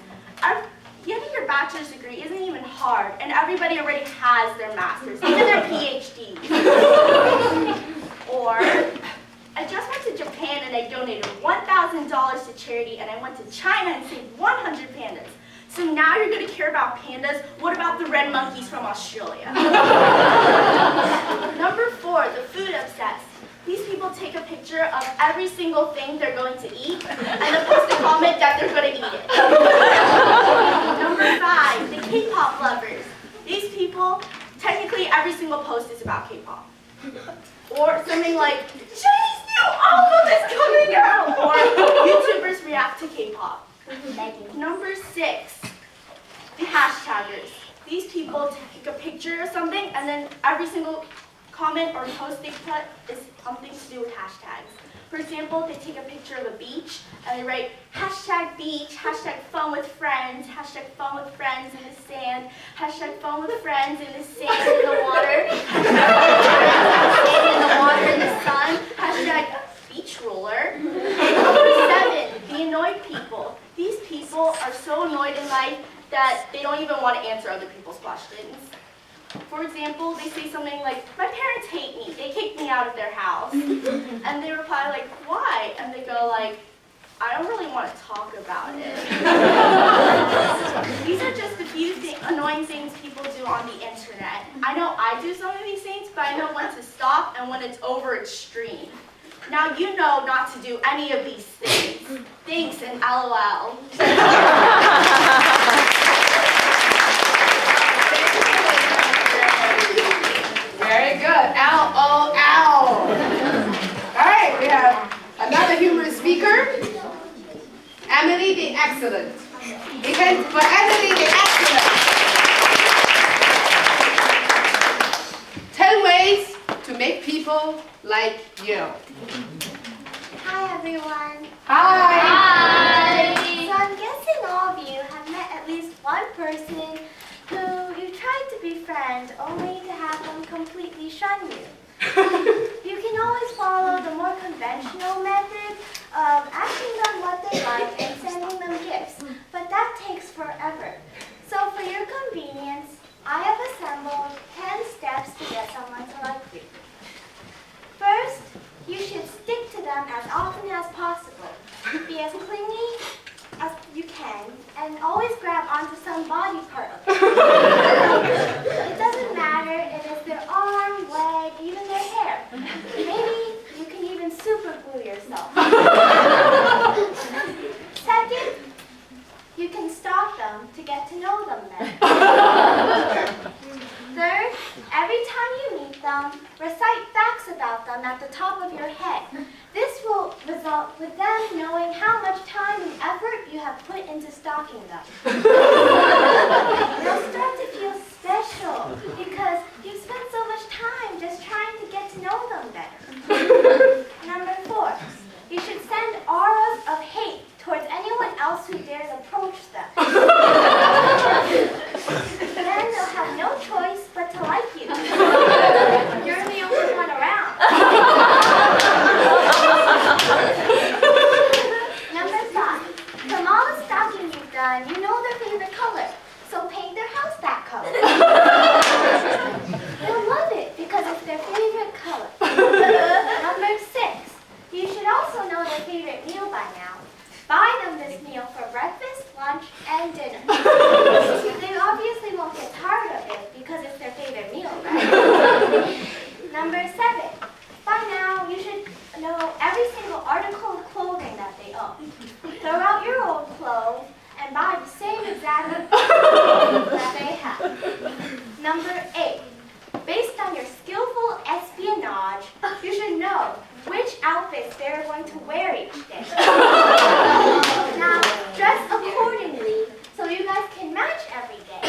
Getting your bachelor's degree isn't even hard, and everybody already has their master's, even their PhDs. Or, "I just went to Japan and I donated $1,000 to charity, and I went to China and saved 100 pandas. So now you're going to care about pandas? What about the red monkeys from Australia?" Number four, the food obsessed. These people take a picture of every single thing they're going to eat and then post a comment that they're going to eat it. Number five, the every single post is about K-pop. Or something like, Chinese new album is coming out! Or YouTubers react to K-pop. Number 6, the hashtaggers. These people take a picture or something, and then every single comment or post they put is something to do with hashtags. For example, they take a picture of a beach, and they write, hashtag beach, hashtag fun with friends in the sand, hashtag fun with friends in the sand, in the water, in the water, in the sun, hashtag beach roller. Number 7, the annoyed people. These people are so annoyed in life that they don't even want to answer other people's questions. For example, they say something like, my parents hate me, they kicked me out of their house. And they reply like, why? And they go like, I don't really want to talk about it. These are just a few annoying things people do on the internet. I know I do some of these things, but I know when to stop and when it's over extreme. Now you know not to do any of these things. Thanks and LOL. Very good. LOL. All right, we have another humorous speaker, Emily the Excellent. Event for Emily the Excellent. 10 ways to make people like you. Hi everyone. Hi. So I'm guessing all of you have met at least one person who you tried to befriend only to have them completely shun you. You can always follow the more conventional method of asking them what they like and sending them gifts, but that takes forever. So for your convenience, I have assembled 10 steps to get someone to like you. First, you should stick to them as often as possible. Be as clingy as you can, and always grab onto some body part of them. It doesn't matter if it's their arm, leg, even their hair. Maybe you can even super glue yourself. Second, you can stalk them to get to know them better. Third, every time you meet them, recite facts about them at the top of your head. This will result with them knowing how much time and effort you have put into stalking them. They'll start to feel special because you've spent so much time just trying to get to know them better. Number 4, you should send auras of hate towards anyone else who dares approach them. Then they'll have no choice but to like you. You're the only one around. Number 5, from all the stalking you've done, you know their favorite color, so paint their house that color. They'll love it because it's their favorite color. Number 6, you should also know their favorite meal by now. Buy them this meal for breakfast, lunch, and dinner. They obviously won't get tired of it because it's their favorite meal, right? Number 7, by now you should know every single article of clothing that they own. Throw out your old clothes and buy the same exact that they have. Number 8, based on your skillful espionage, you should know which outfits they're going to wear each day. Now, dress accordingly so you guys can match every day.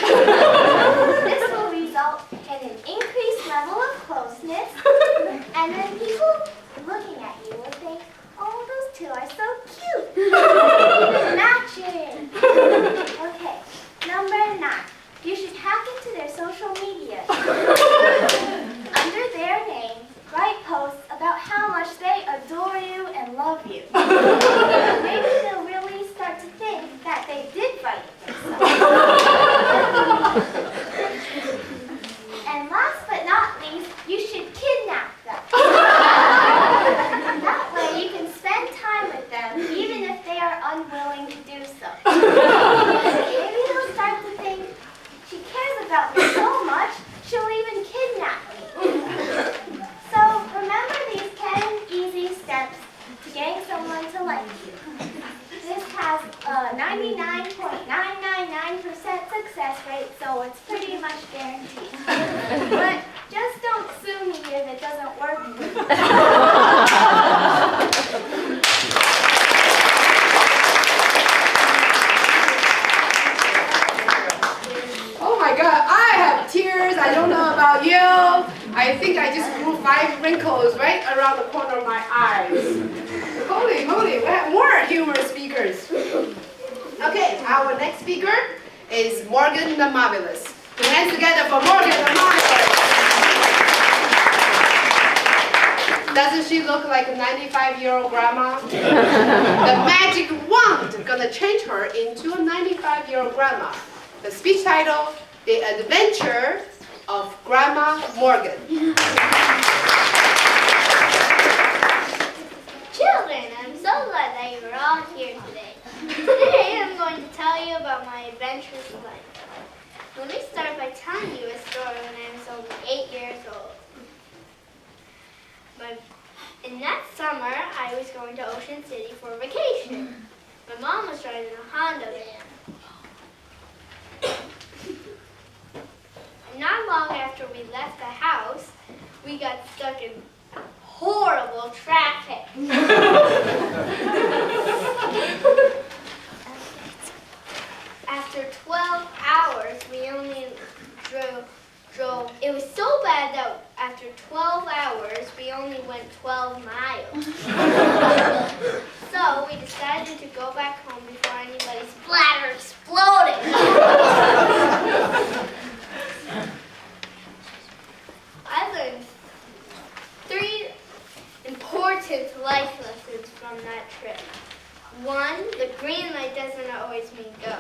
This will result in an increased level of closeness, and then people looking at you will think, oh, those two are so cute. Matching. Okay, number 9. You should hack into their social media. Under their name, write posts about how much they adore you and love you. Maybe they'll really start to think that they did write it themselves. And last but not least, you should kidnap them. That way you can spend time with them even if they are unwilling to do so. Maybe they'll start to think, she cares about me so much, she'll even kidnap me. So remember these 10 easy steps to getting someone to like you. This has a 99.999% success rate, so it's pretty much guaranteed. But if it doesn't work. Oh my God, I have tears. I don't know about you. I think I just grew 5 wrinkles right around the corner of my eyes. Holy moly, we have more humorous speakers. Okay, our next speaker is Morgan the Marvelous. Put your hands together for Morgan the Marvelous. Doesn't she look like a 95-year-old grandma? The magic wand gonna change her into a 95-year-old grandma. The speech title, The Adventure of Grandma Morgan. Children, I'm so glad that you're all here today. Today I'm going to tell you about my adventures in life. Let me start by telling you a story when I was only 8 years old. In that summer, I was going to Ocean City for vacation. My mom was driving a Honda van. Not long after we left the house, we got stuck in horrible traffic. After 12 hours, we only drove. It was so bad that after 12 hours, we only went 12 miles. So we decided to go back home before anybody's bladder exploded. I learned 3 important life lessons from that trip. 1, the green light doesn't always mean go.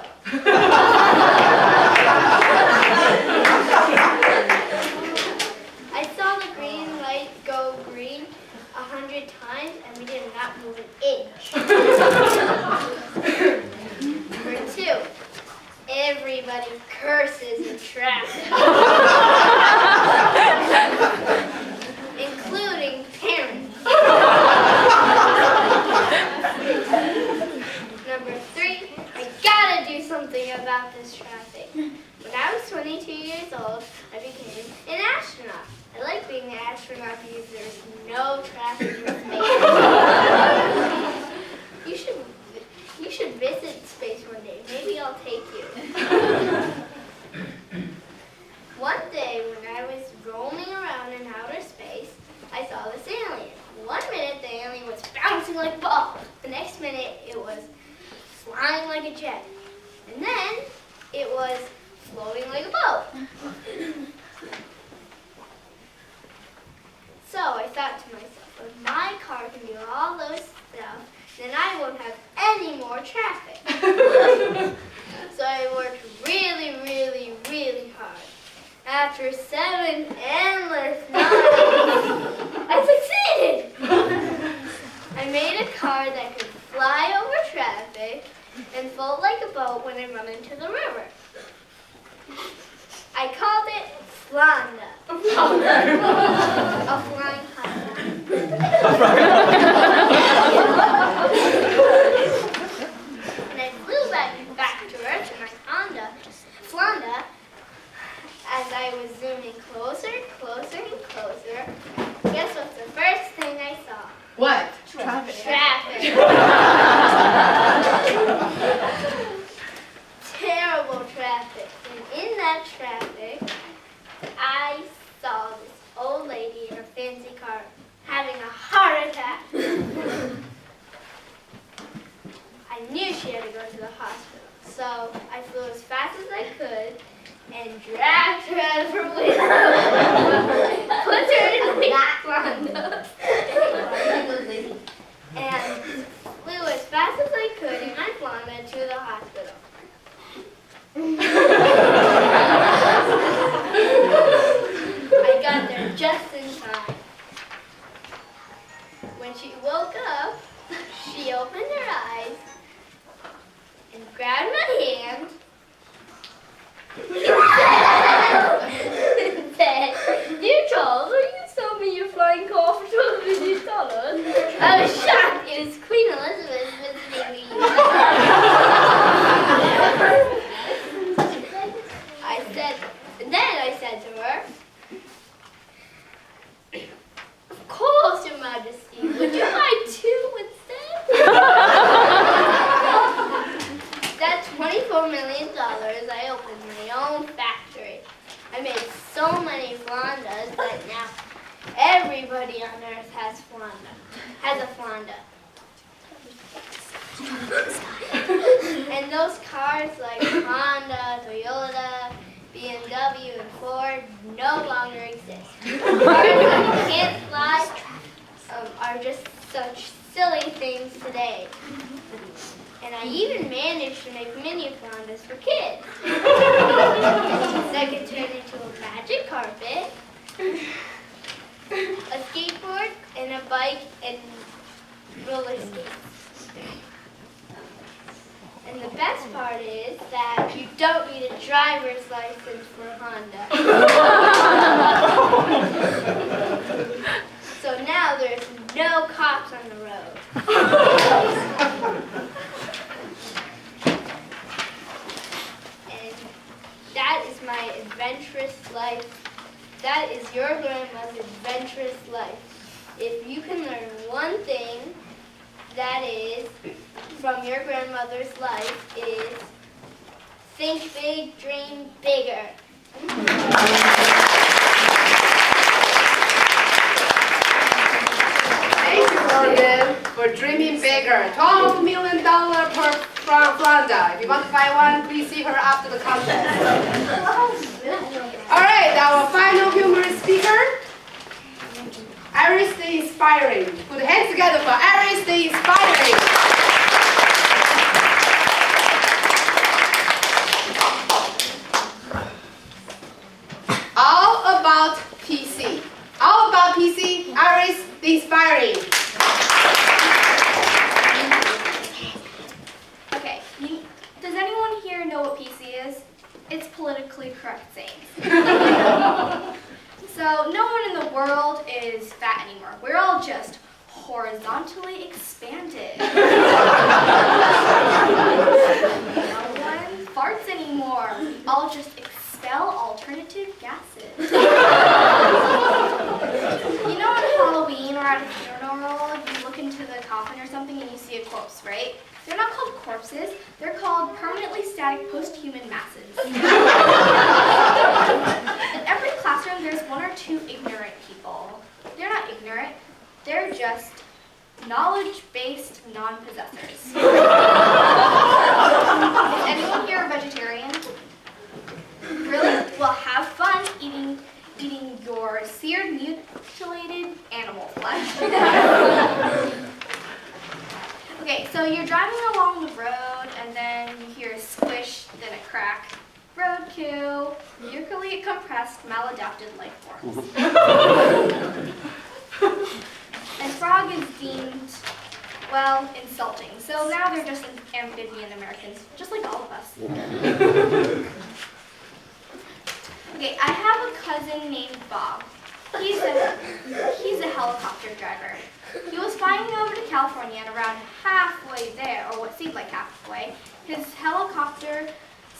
I saw the green light go green 100 times and we did not move an inch. Number 2, everybody curses in traffic. Including parents. Number 3, I gotta do something about this traffic. When I was 22 years old, I became an astronaut. I like being an astronaut because there's no traffic in space. You should visit space one day. Maybe I'll take you. One day when I was roaming around in outer space, I saw this alien. 1 minute the alien was bouncing like a ball. The next minute it was flying like a jet. And then it was floating like a boat. So I thought to myself, if my car can do all those stuff, then I won't have any more traffic. So I worked really, really, really hard. After 7 endless nights, I succeeded! I made a car that could fly over traffic and float like a boat when I run into the river. I called it Flanda. A flying Honda. And I flew back to Earth in my Honda, Flanda, as I was zooming closer, closer, and closer. Guess what's the first thing I saw? What? Traffic. Terrible traffic. And in that traffic, I saw this old lady in a fancy car having a heart attack. I knew she had to go to the hospital, so I flew as fast as I could and dragged her out of her window, put her in the Flanda, and flew as fast as I could in my Flanda to the hospital. I got there just in time. When she woke up, she opened her eyes and grabbed my hand and said, "Dear Charles, will you sell me your flying car for $12 million?" I was shocked. It was Queen Elizabeth visiting me. I said to her, $4 million, I opened my own factory. I made so many Fondas that now everybody on Earth has a Fonda. And those cars like Honda, Toyota, BMW, and Ford no longer exist. Cars that can't fly are just such silly things today. And I even managed to make mini Fondas for kids. That could turn into a magic carpet, a skateboard, and a bike, and roller skates. And the best part is that you don't need a driver's license for Honda. So now there's no cops on the road. And that is my adventurous life. That is your grandma's adventurous life. If you can learn one thing, that is, from your grandmother's life, is think big, dream bigger. Thank you, Morgan, for dreaming bigger. $12 million per Fonda. If you want to buy one, please see her after the contest. All right, our final humorous speaker, Iris the Inspiring. Put hands together for Iris the Inspiring. All about PC. All about PC, Iris the Inspiring. Okay, does anyone here know what PC is? It's politically correct saying. So no one in the world is fat anymore. We're all just horizontally expanded. No one farts anymore. We all just expel alternative gases. You know on Halloween or at a funeral, you look into the coffin or something and you see a corpse, right? They're not called corpses, they're called permanently static post-human masses. In every classroom, there's one or two ignorant people. They're not ignorant, they're just knowledge-based non-possessors. Is anyone here a vegetarian? Really? Well, have fun eating your seared, mutilated animal flesh. Okay, so you're driving along the road, and then you hear a squish, then a crack. Roadkill, nuclearly compressed, maladapted life forms. And frog is deemed, well, insulting. So now they're just amphibian Americans, just like all of us. Okay, I have a cousin named Bob. He's a helicopter driver. He was flying over to California, and around halfway there, or what seemed like halfway, his helicopter's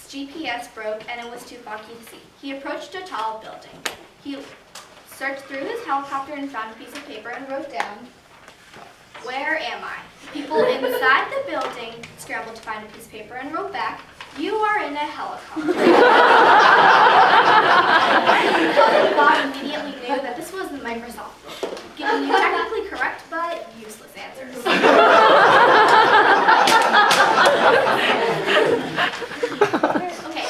GPS broke and it was too foggy to see. He approached a tall building. He searched through his helicopter and found a piece of paper and wrote down, "Where am I?" People inside the building scrambled to find a piece of paper and wrote back, "You are in a helicopter." Cousin Bob immediately knew that this was the Microsoft book, giving you technically correct but useless answers. Okay,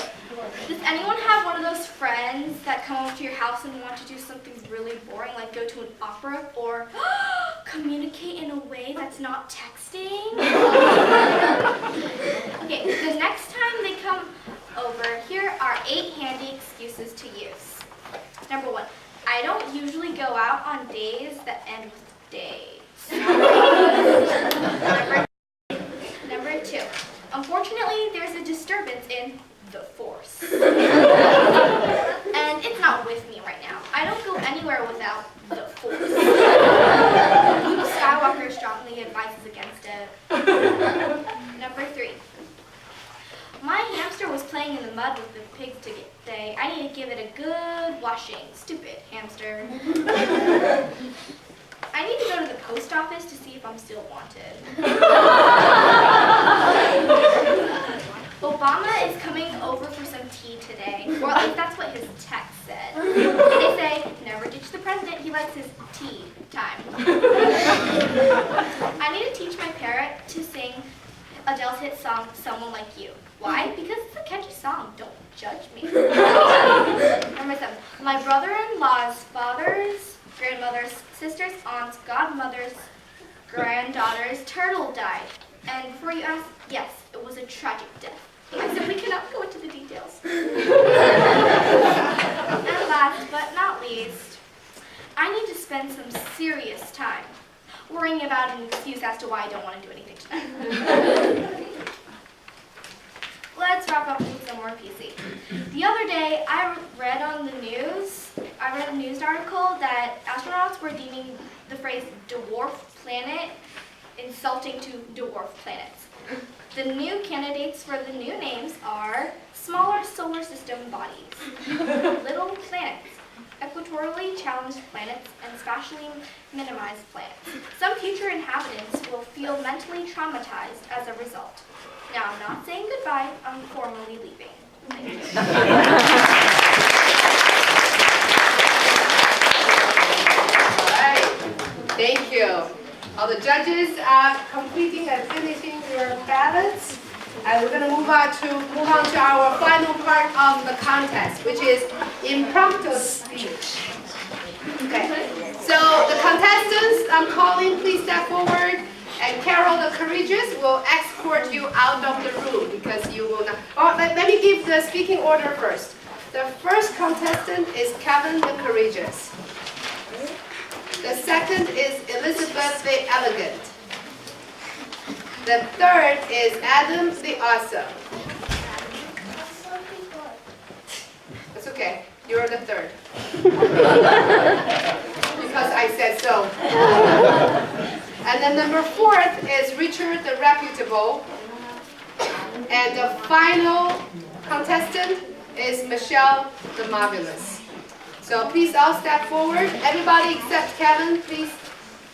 does anyone have one of those friends that come over to your house and want to do something really boring, like go to an opera or communicate in a way that's not texting? Okay, the next time they come over, here are 8 handy excuses to use. Number 1, I don't usually go out on days that end with days. Number 2, unfortunately, there's a disturbance in the Force. And it's not with me right now. I don't go anywhere without the Force. Luke Skywalker strongly advises against it. Number 3, my hamster was playing in the mud with the pigs today. I need to give it a good washing. Stupid hamster. I need to go to the post office to see if I'm still wanted. Obama is I need to teach my parrot to sing Adele's hit song, Someone Like You. Why? Because it's a catchy song. Don't judge me. Number 7. My brother-in-law's father's, grandmother's, sister's, aunt's, godmother's, granddaughter's turtle died. And before you ask, yes, it was a tragic death. I simply cannot go into the details. And last but not least, I need to spend some serious time worrying about an excuse as to why I don't want to do anything tonight. Let's wrap up with some more PC. The other day, I read a news article that astronauts were deeming the phrase dwarf planet insulting to dwarf planets. The new candidates for the new names are smaller solar system bodies, little planets, equatorially challenged planets, and spatially minimized planets. Some future inhabitants will feel mentally traumatized as a result. Now, I'm not saying goodbye, I'm formally leaving. Thank you. All right, thank you. All the judges are completing and finishing your ballots. And we're going to move on to our final part of the contest, which is impromptu speech. Okay, so the contestants I'm calling, please step forward. And Carol the Courageous will escort you out of the room because you will not. Oh, let me give the speaking order first. The first contestant is Kevin the Courageous. The second is Elizabeth the Elegant. The third is Adam the Awesome. That's okay. You're the third. Because I said so. And then number 4th is Richard the Reputable. And the final contestant is Michele the Marvelous. So please all step forward. Everybody except Kevin, please.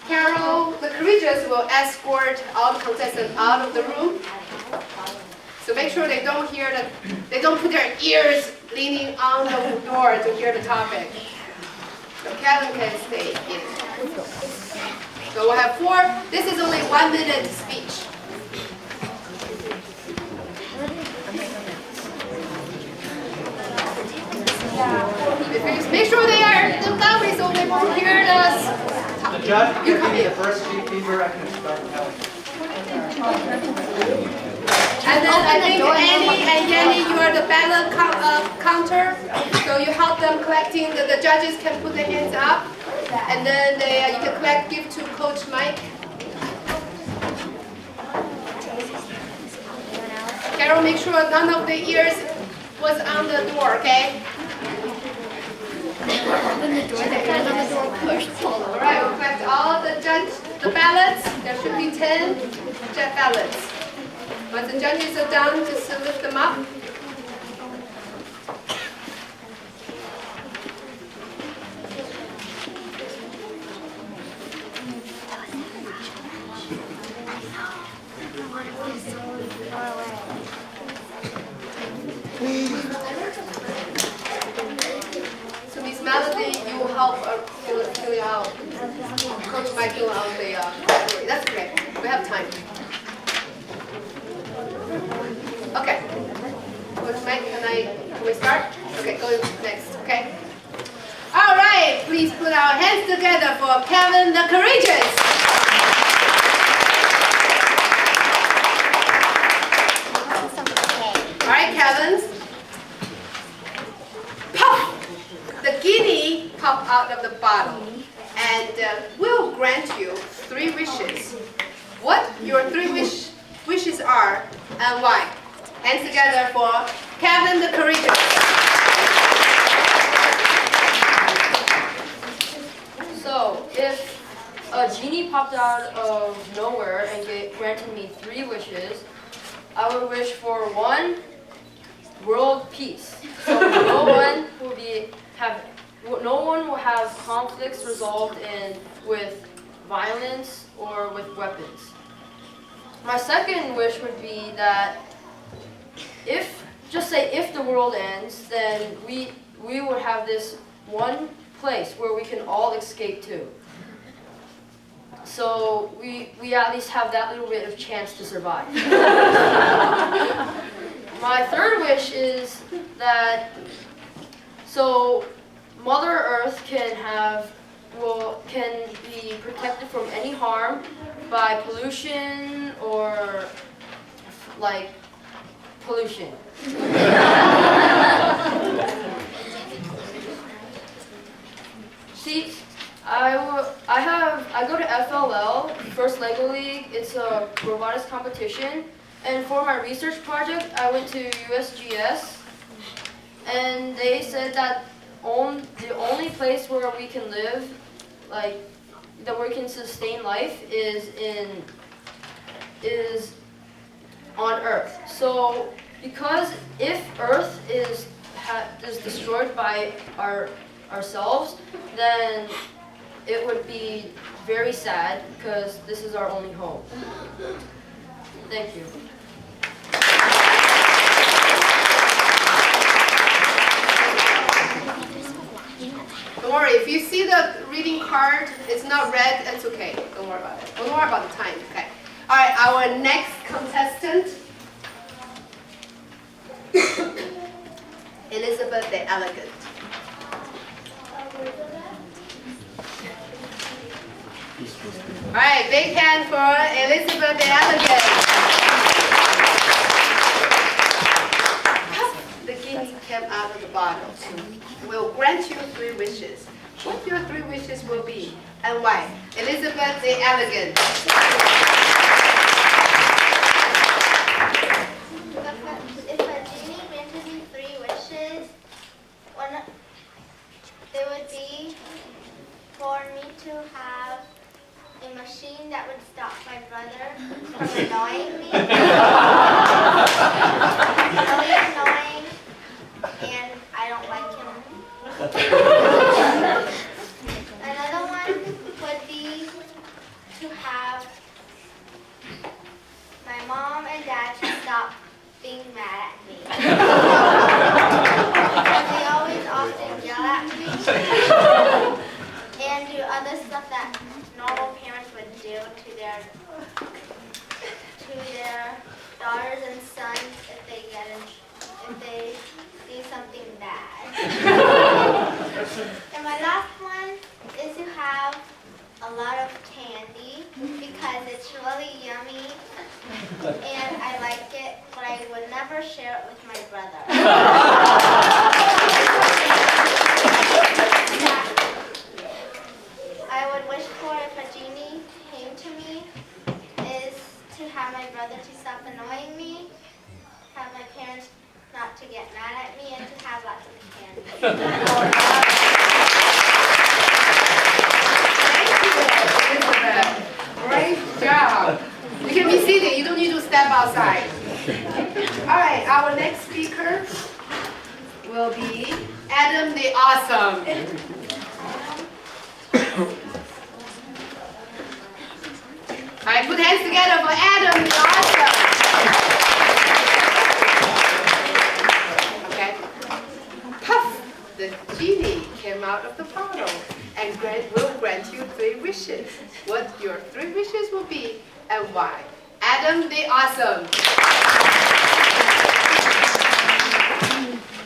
Carol the Courageous will escort all the contestants out of the room. So make sure they don't put their ears leaning on the door to hear the topic. So Kevin can stay in. So we'll have 4. This is only 1 minute speech. Make sure they are loudly so they won't hear us. The judge, you give me the first fever, I can start telling. And then I think Annie and Yanni, you are the ballot counter. So you help them collecting, the judges can put their hands up. And then you can give to Coach Mike. Carol, make sure none of the ears was on the door, okay? Open the door, all right, we'll collect all the ballots. There should be 10 ballots. Once the judges are done, just lift them up. So Miss Melody, you will help fill out. Coach might fill out the category. That's okay. We have time. Okay. Coach Mike, can we start? Okay, go next. Okay. All right. Please put our hands together for Kevin the Courageous. All right, Kevin. Pop! The guinea popped out of the bottle and will grant you 3 wishes. What your 3 wishes are and why? Hands together for Kevin the Courageous. So, if a genie popped out of nowhere and granted me 3 wishes, I would wish for 1, world peace. So no one will have conflicts resolved with violence or with weapons. My second wish would be that if the world ends, then we would have this one place where we can all escape to. so we at least have that little bit of chance to survive. My third wish is that so Mother Earth can be protected from any harm by pollution or like pollution. See, I go to FLL, First Lego League. It's a robotics competition. And for my research project, I went to USGS. And they said that the only place where we can live, like, that we can sustain life is on Earth. So, because if Earth is destroyed by ourselves, then it would be very sad because this is our only home. Thank you. Don't worry, if you see the reading card, it's not red, that's okay. Don't worry about it. Don't worry about the time, okay? All right, our next contestant, Elizabeth the Elegant. All right, big hand for Elizabeth the Elegant. The genie came out of the bottle. Will grant you 3 wishes. What your 3 wishes will be and why? Elizabeth the Elegant. If a genie granted me 3 wishes, it would be for me to have a machine that would stop my brother from annoying me. Really annoying, and I don't like him. Another one would be to have my mom and dad to stop being mad at me. Because they always often yell at me and do other stuff that normal parents would do to their daughters and sons if they do something bad. And my last one is to have a lot of candy because it's really yummy and I like it, but I would never share it with my brother. I would wish for, if a genie came to me, is to have my brother to stop annoying me, have my parents not to get mad at me, and to have lots of candy. Great job. You can be seated. You don't need to step outside. All right, our next speaker will be Adam the Awesome. All right, put hands together for Adam the Awesome. Okay. Puff, the genie came out of the bottle and will grant you 3 wishes. What your 3 wishes will be and why? Adam the Awesome.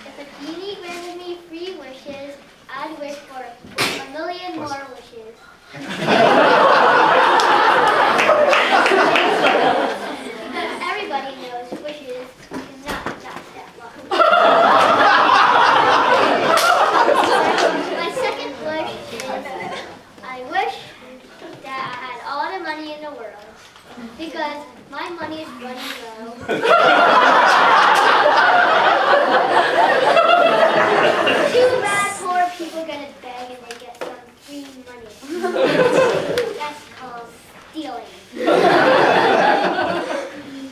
If a genie granted me 3 wishes, I'd wish for 1,000,000 more wishes. Because everybody knows wishes cannot last that long. My second wish is I wish that I had all the money in the world because my money is running low. Too bad poor people gonna beg and they get some free money. That's called stealing.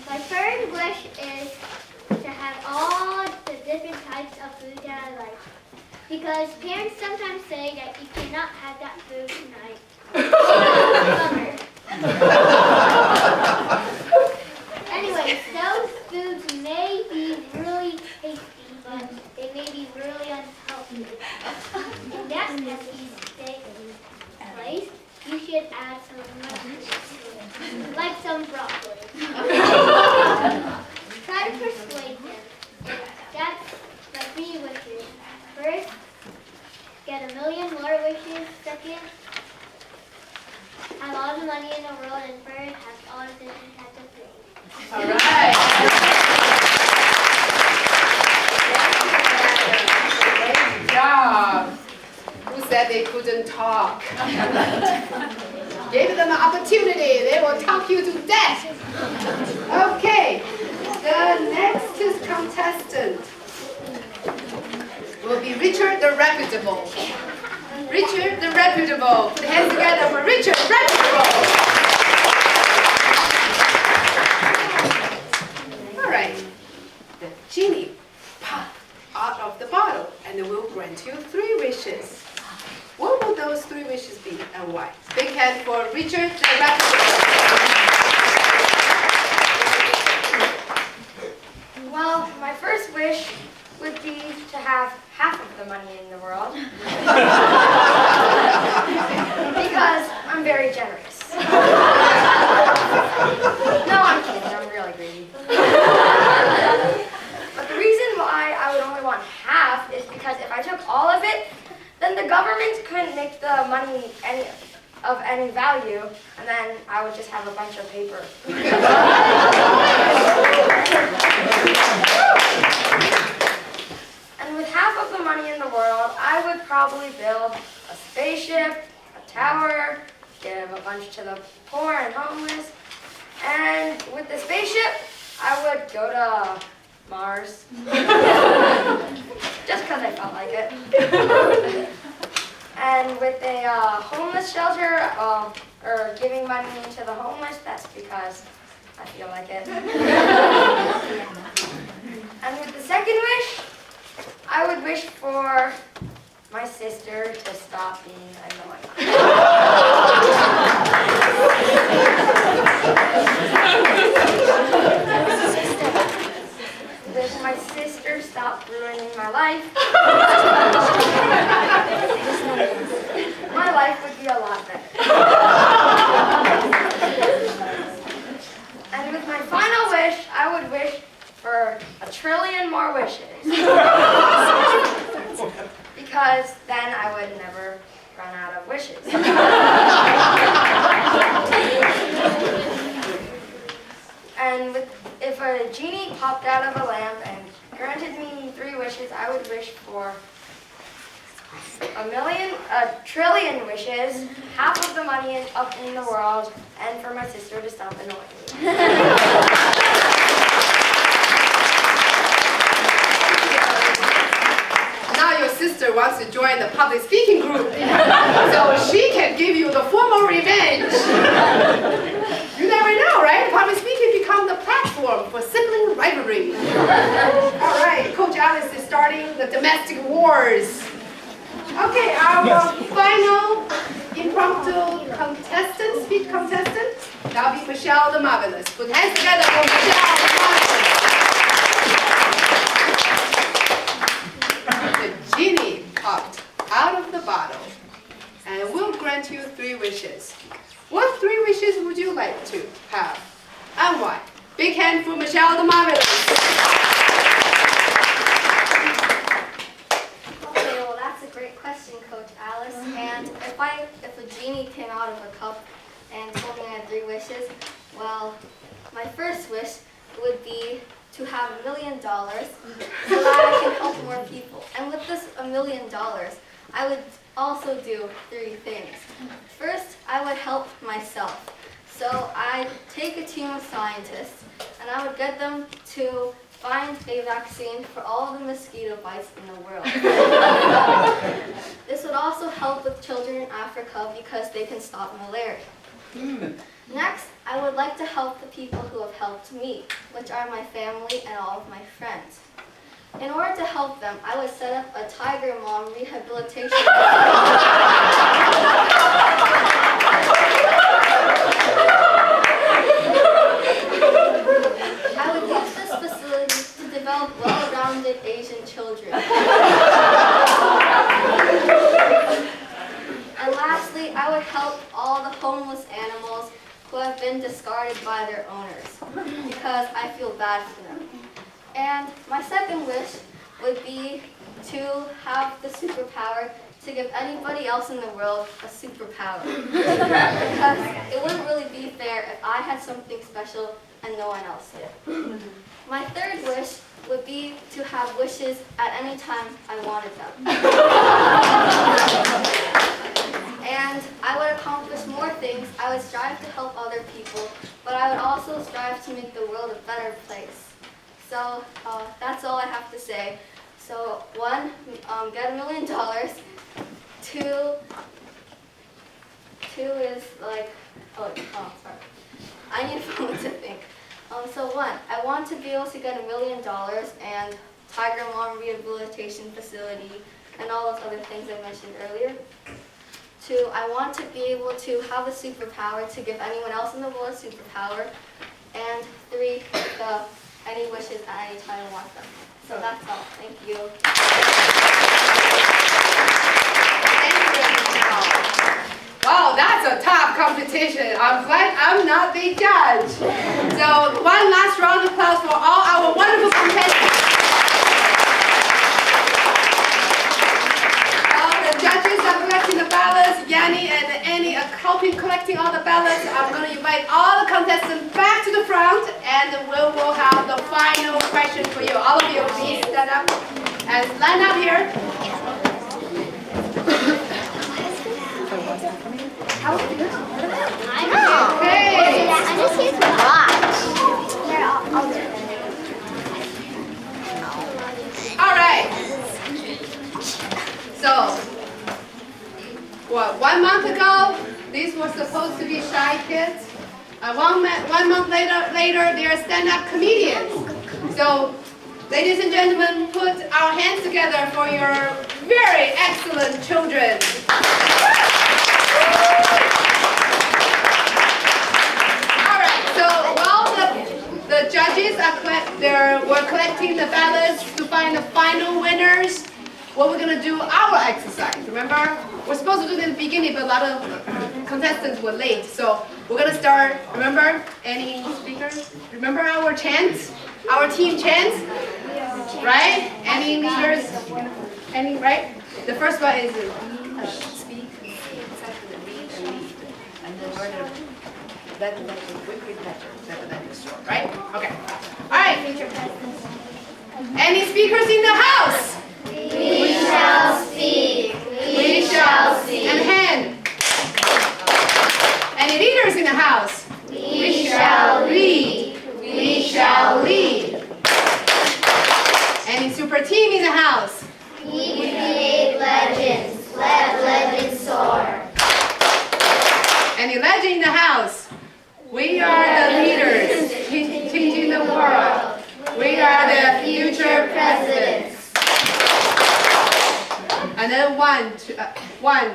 My third wish is to have all the different types of food that I like. Because parents sometimes say that you cannot have that food tonight. Bummer. Anyways, those foods may be really tasty, but they may be really unhealthy. In that healthy place, you should add some persuasion. That's the 3 wishes. First, get 1 million more wishes. Second, have all the money in the world. And third, have all the sisters have the 3. All right. Great job. Who said they couldn't talk? Give them an opportunity. They will talk you to death. Okay. The next contestant will be Richard the Reputable. Richard the Reputable. Put hands together for Richard Reputable. All right. The genie popped out of the bottle and will grant you 3 wishes. What will those 3 wishes be and why? Big hand for Richard the Reputable. Well, my first wish would be to have half of the money in the world. Because I'm very generous. No, I'm kidding. I'm really greedy. But the reason why I would only want half is because if I took all of it, then the government couldn't make the money of any value, and then I would just have a bunch of paper. And with half of the money in the world, I would probably build a spaceship, a tower, give a bunch to the poor and homeless, and with the spaceship, I would go to Mars. Just because I felt like it. And with a homeless shelter, or giving money to the homeless, that's because I feel like it. And with the second wish, I would wish for my sister to stop being annoying. If my sister stopped ruining my life, my life would be a lot better. And with my final wish, I would wish for 1 trillion more wishes. Because then I would never run out of wishes. And if a genie popped out of a lamp and granted me 3 wishes, I would wish for 1 trillion wishes, half of the money up in the world, and for my sister to stop annoying me. Now your sister wants to join the public speaking group, so she can give you the formal revenge. You never know, right? Public speaking becomes the platform for sibling rivalry. All right, Coach Alice is starting the domestic wars. Okay, our final impromptu contestant, speech contestant, that'll be Michele the Marvelous. Put hands together for Michele the Marvelous. The genie popped out of the bottle and will grant you 3 wishes. What 3 wishes would you like to have and why? Big hand for Michele the Marvelous. Okay, well that's a great question, Coach Alice. And if a genie came out of a cup and told me I had 3 wishes, well, my first wish would be to have $1 million so that I can help more people. And with this $1 million, I would also do 3 things. First, I would help myself. So I'd take a team of scientists and I would get them to find a vaccine for all the mosquito bites in the world. This would also help with children in Africa because they can stop malaria. Next, I would like to help the people who have helped me, which are my family and all of my friends. In order to help them, I would set up a Tiger Mom rehabilitation I would use this facility to develop well-rounded Asian children. And lastly, I would help all the homeless animals who have been discarded by their owners, because I feel bad for them. And my second wish would be to have the superpower to give anybody else in the world a superpower. Because it wouldn't really be fair if I had something special and no one else did. My third wish would be to have wishes at any time I wanted them. And I would accomplish more things. I would strive to help other people, but I would also strive to make the world a better place. So that's all I have to say. So 1, get $1 million. 2 is like, sorry. I need a moment to think. So 1, I want to be able to get $1 million and Tiger Mom Rehabilitation Facility and all those other things I mentioned earlier. 2, I want to be able to have a superpower to give anyone else in the world a superpower. And 3, any wishes at any time I want them. So that's all. Thank you. Thank you, Michele. Wow, that's a tough competition. I'm glad I'm not the judge. So one last round of applause for all our wonderful contestants. The judges are collecting the ballots. Yanni and Annie are helping collecting all the ballots. I'm going to invite all the contestants back to the front, and we will have the final question for you. All of you, please stand up and line up here. Okay. I just here to watch. Here, I'll do it. All right. So, 1 month ago, these were supposed to be shy kids. 1 month later, they are stand-up comedians. So, ladies and gentlemen, put our hands together for your very excellent children. All right. So, while the judges were collecting the ballots to find the final winners, what we're going to do our exercise. Remember, we're supposed to do it in the beginning, but a lot of contestants were late. So we're going to start, remember, any speakers? Remember our chants? Our team chants? Right? Any leaders? Any, right? The first one is speak, second read, and lead. And then we're going to let the quickly lecture, right? Okay. All right. Any speakers in the house? We shall speak. We shall speak. And hand. Any leaders in the house? We shall lead. We shall lead. Any super team in the house? We create legends. Let legends soar. Any legend in the house? We are the leaders changing the world. We are the future presidents. And then 1,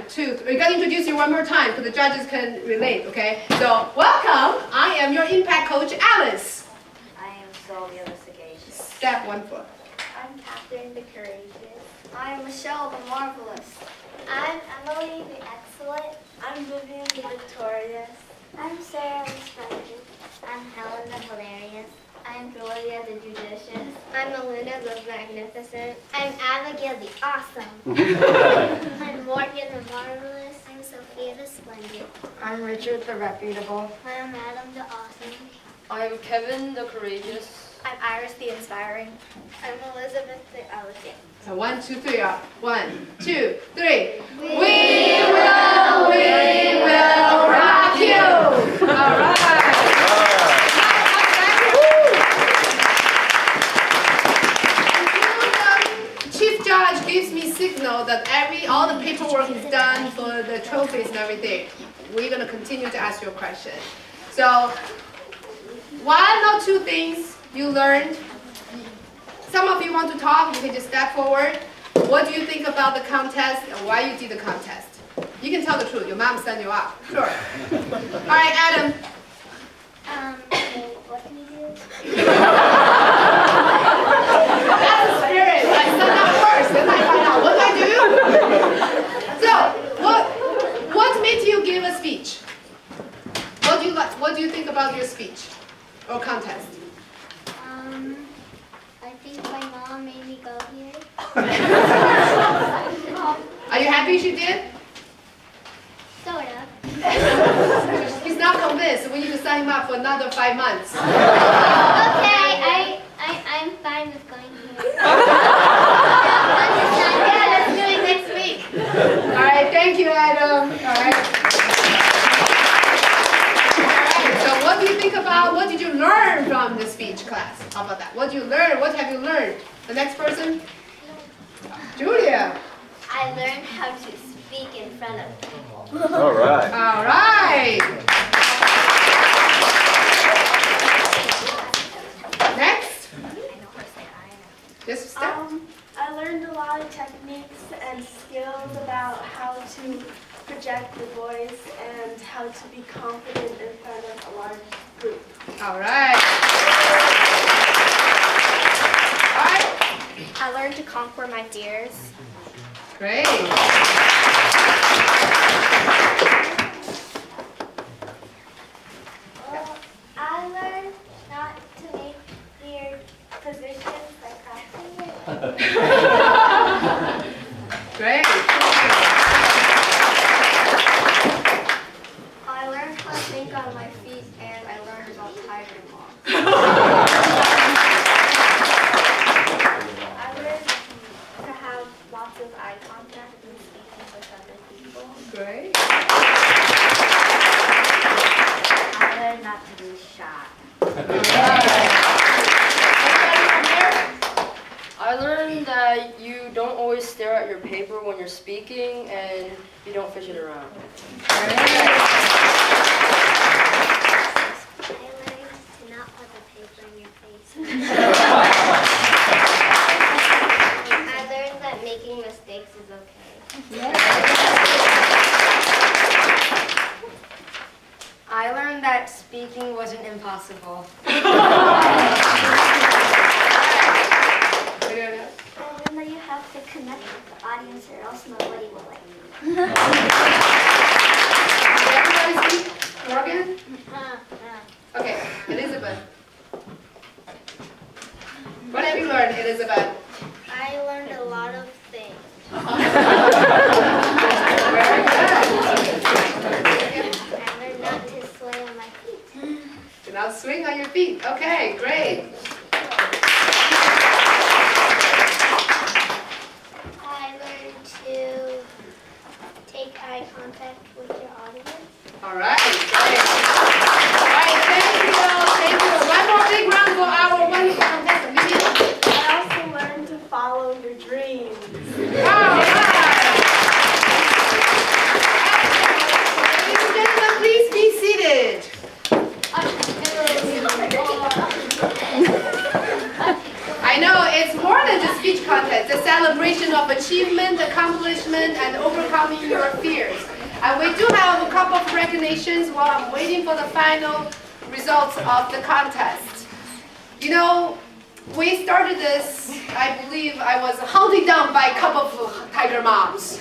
2, 3. We're going to introduce you one more time so the judges can relate, okay? So, welcome. I am your impact coach, Alice. I am Sylvia the Sagacious. Step 1 foot. I'm Kathryn the Courageous. I am Michele the Marvelous. I'm Emily the Excellent. I'm Vivian the Victorious. I'm Sarah the Splendid. I'm Helen the Hilarious. I'm Sylvia the Judicious. I'm Melina the Magnificent. I'm Abigail the Awesome. I'm Morgan the Marvelous. I'm Sophia the Splendid. I'm Richard the Reputable. I'm Adam the Awesome. I'm Kevin the Courageous. I'm Iris the Inspiring. I'm Elizabeth the Elegant. So 1, 2, 3, up. 1, 2, 3. We will rock you. All right. Chief Judge gives me signal that all the paperwork is done for the trophies and everything. We're gonna continue to ask you a question. So, 1 or 2 things you learned. Some of you want to talk, you can just step forward. What do you think about the contest and why you did the contest? You can tell the truth, your mom sent you up. Sure. All right, Adam. What can you do? That's the spirit. I send out first, then I find out what do I do. So, what made you give a speech? What do you think about your speech or contest? I happy my mom made me go here. Are you happy she did? Sort of. He's not convinced. We need to sign him up for another 5 months. Okay, I'm fine with going here. Yeah, let's do it next week. All right, thank you, Adam. All right. So what do you think about, what did you learn from the speech class? How about that? What did you learn? What have you learned? The next person? Julia. I learned how to speak in front of people. All right. All right. Next. Just step. I learned a lot of techniques and skills about how to project the voice and how to be confident in front of a large group. All right. All right. I learned to conquer my fears. Great. I learned not to make weird positions like crossing your legs. Great. I learned how to think on my feet, and I learned about tiger moths. I learned to have lots of eye contact and speaking with other people. Great. I learned not to be shy. I learned that you don't always stare at your paper when you're speaking, and you don't fish it around. I learned to not put the paper in your face. I learned that making mistakes is okay. I learned that speaking wasn't impossible. I learned that you have to connect with the audience or else nobody will like you. Did everybody speak? Morgan? Okay, Elizabeth. What have you learned, Elizabeth? I learned a lot of things. Very good. I learned not to sway on my feet. Do not swing on your feet. Okay, great. I learned to take eye contact with your audience. All right, great. All right, thank you. Thank you. One more big round for our wonderful contestant, Vivian. I also learned to follow your dreams. All right. Ladies and gentlemen, please be seated. I know it's more than just speech contest, a celebration of achievement, accomplishment, and overcoming your fears. And we do have a couple of recognitions while I'm waiting for the final results of the contest. You know, we started this, I believe I was hunted down by a couple of tiger moms.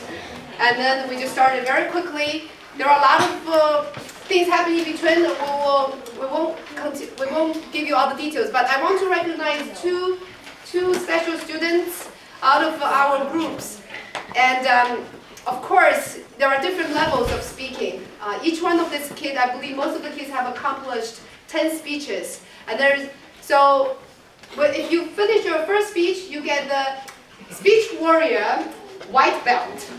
And then we just started very quickly. There are a lot of things happening in between. We won't give you all the details, but I want to recognize two special students out of our groups. And of course, there are different levels of speaking. Each one of these kids, I believe most of the kids have accomplished 10 speeches. And if you finish your first speech, you get the Speech Warrior white belt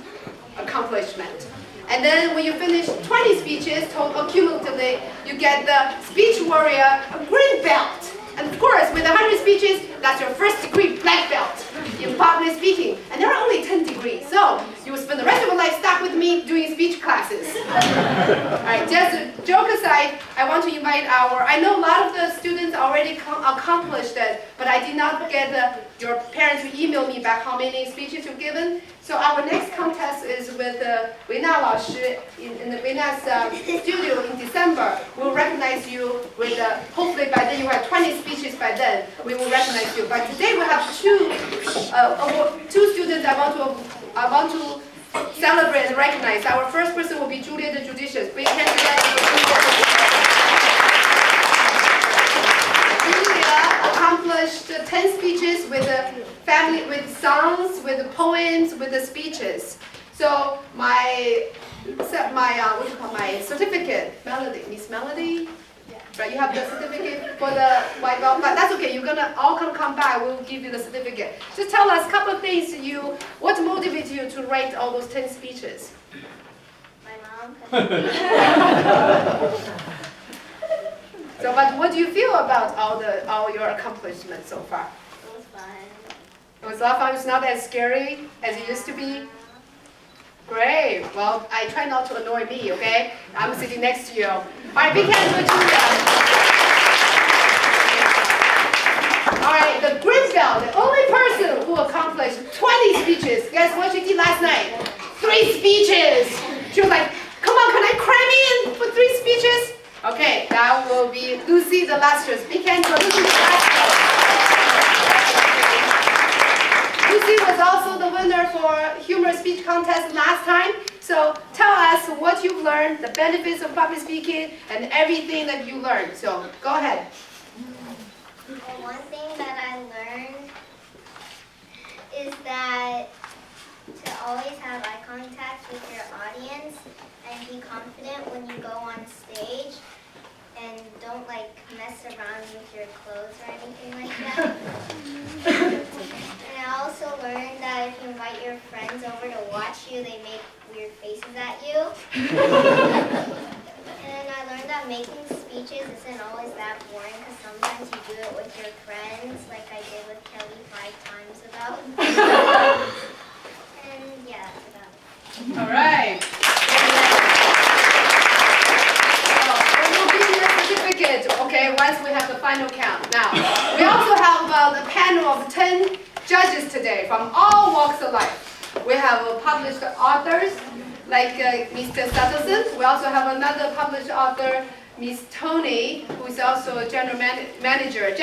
accomplishment. And then when you finish 20 speeches, cumulatively, you get the Speech Warrior green belt. And of course, with 100 speeches, that's your first degree black belt in public speaking. And there are only 10 degrees, so you will spend the rest of your life stuck with me doing speech classes. All right, just joke aside, I want to invite I know a lot of the students already accomplished it, but I did not get your parents to email me back how many speeches you've given. So our next contest is with Weina Laoshi in the Weina's studio in December. We'll recognize you with, hopefully by then you have 20 speeches by then. We will recognize you. But today we have two students I want to celebrate and recognize. Our first person will be Julia the Judicious. Big hand together for Julia. Julia accomplished accomplished 10 speeches with the family, with songs, with the poems, with the speeches. So my what do you call my certificate, Melody, Miss Melody. Right, you have the certificate for the white belt, but that's okay. You're gonna all come back. We'll give you the certificate. Just tell us a couple of things. What motivated you to write all those 10 speeches? My mom. So, but what do you feel about all your accomplishments so far? It was fun. It was a lot of fun. It's not as scary as it used to be. Great. Well, I try not to annoy me, okay? I'm sitting next to you. All right, big hands for Julia. All right, the green belt, the only person who accomplished 20 speeches. Guess what she did last night? 3 speeches. She was like, come on, can I cram in for 3 speeches? Okay, that will be Lucy the Lustrous. Big hands for Lucy the Lustrous. Lucy was also the winner for Humorous speech contest last time. So tell us what you've learned, the benefits of public speaking, and everything that you learned. So go ahead. Well, one thing that I learned is that to always have eye contact with your audience and be confident when you go on stage. And don't like mess around with your clothes or anything like that. And I also learned that if you invite your friends over to watch you, they make weird faces at you. And I learned that making speeches isn't always that boring because sometimes you do it with your friends, like I did with Kelly 5 times ago. And yeah, that's about it. All right. Certificate, okay, once we have the final count. Now, we also have the panel of 10 judges today from all walks of life. We have published authors like Mr. Suddleson. We also have another published author, Miss Toni, who is also a general manager at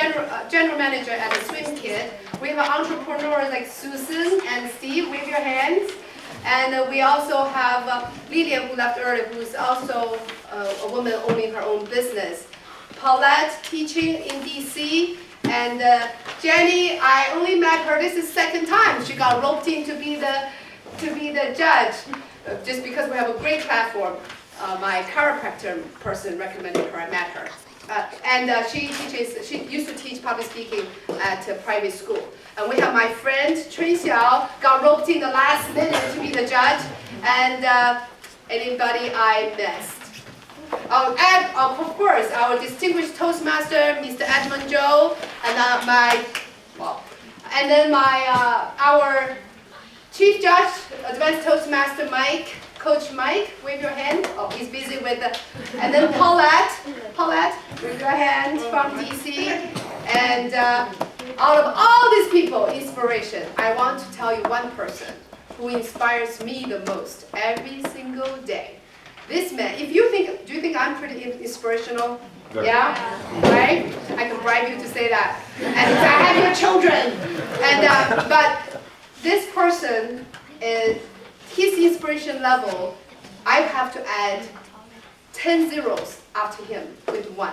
the Swim Kit. We have entrepreneurs like Susan and Steve. Wave your hands. And we also have Vivian, who left early, who is also a woman owning her own business. Paulette, teaching in DC. And Jenny, I only met her, this is second time. She got roped in to be the judge, just because we have a great platform. My chiropractor person recommended her, I met her. She used to teach public speaking at a private school. And we have my friend Tracy got roped in the last minute to be the judge. And anybody I missed. And of course, our distinguished Toastmaster, Mr. Edmund Joe, and our Chief Judge, Advanced Toastmaster Mike, Coach Mike, wave your hand. Oh, he's busy with and then Paulette, wave your hand from DC. And out of all these people, inspiration, I want to tell you one person who inspires me the most every single day. This man, do you think I'm pretty inspirational? Yeah? Right? I can bribe you to say that. And I have your children. But this person, his inspiration level, I have to add 10 zeros after him with 1.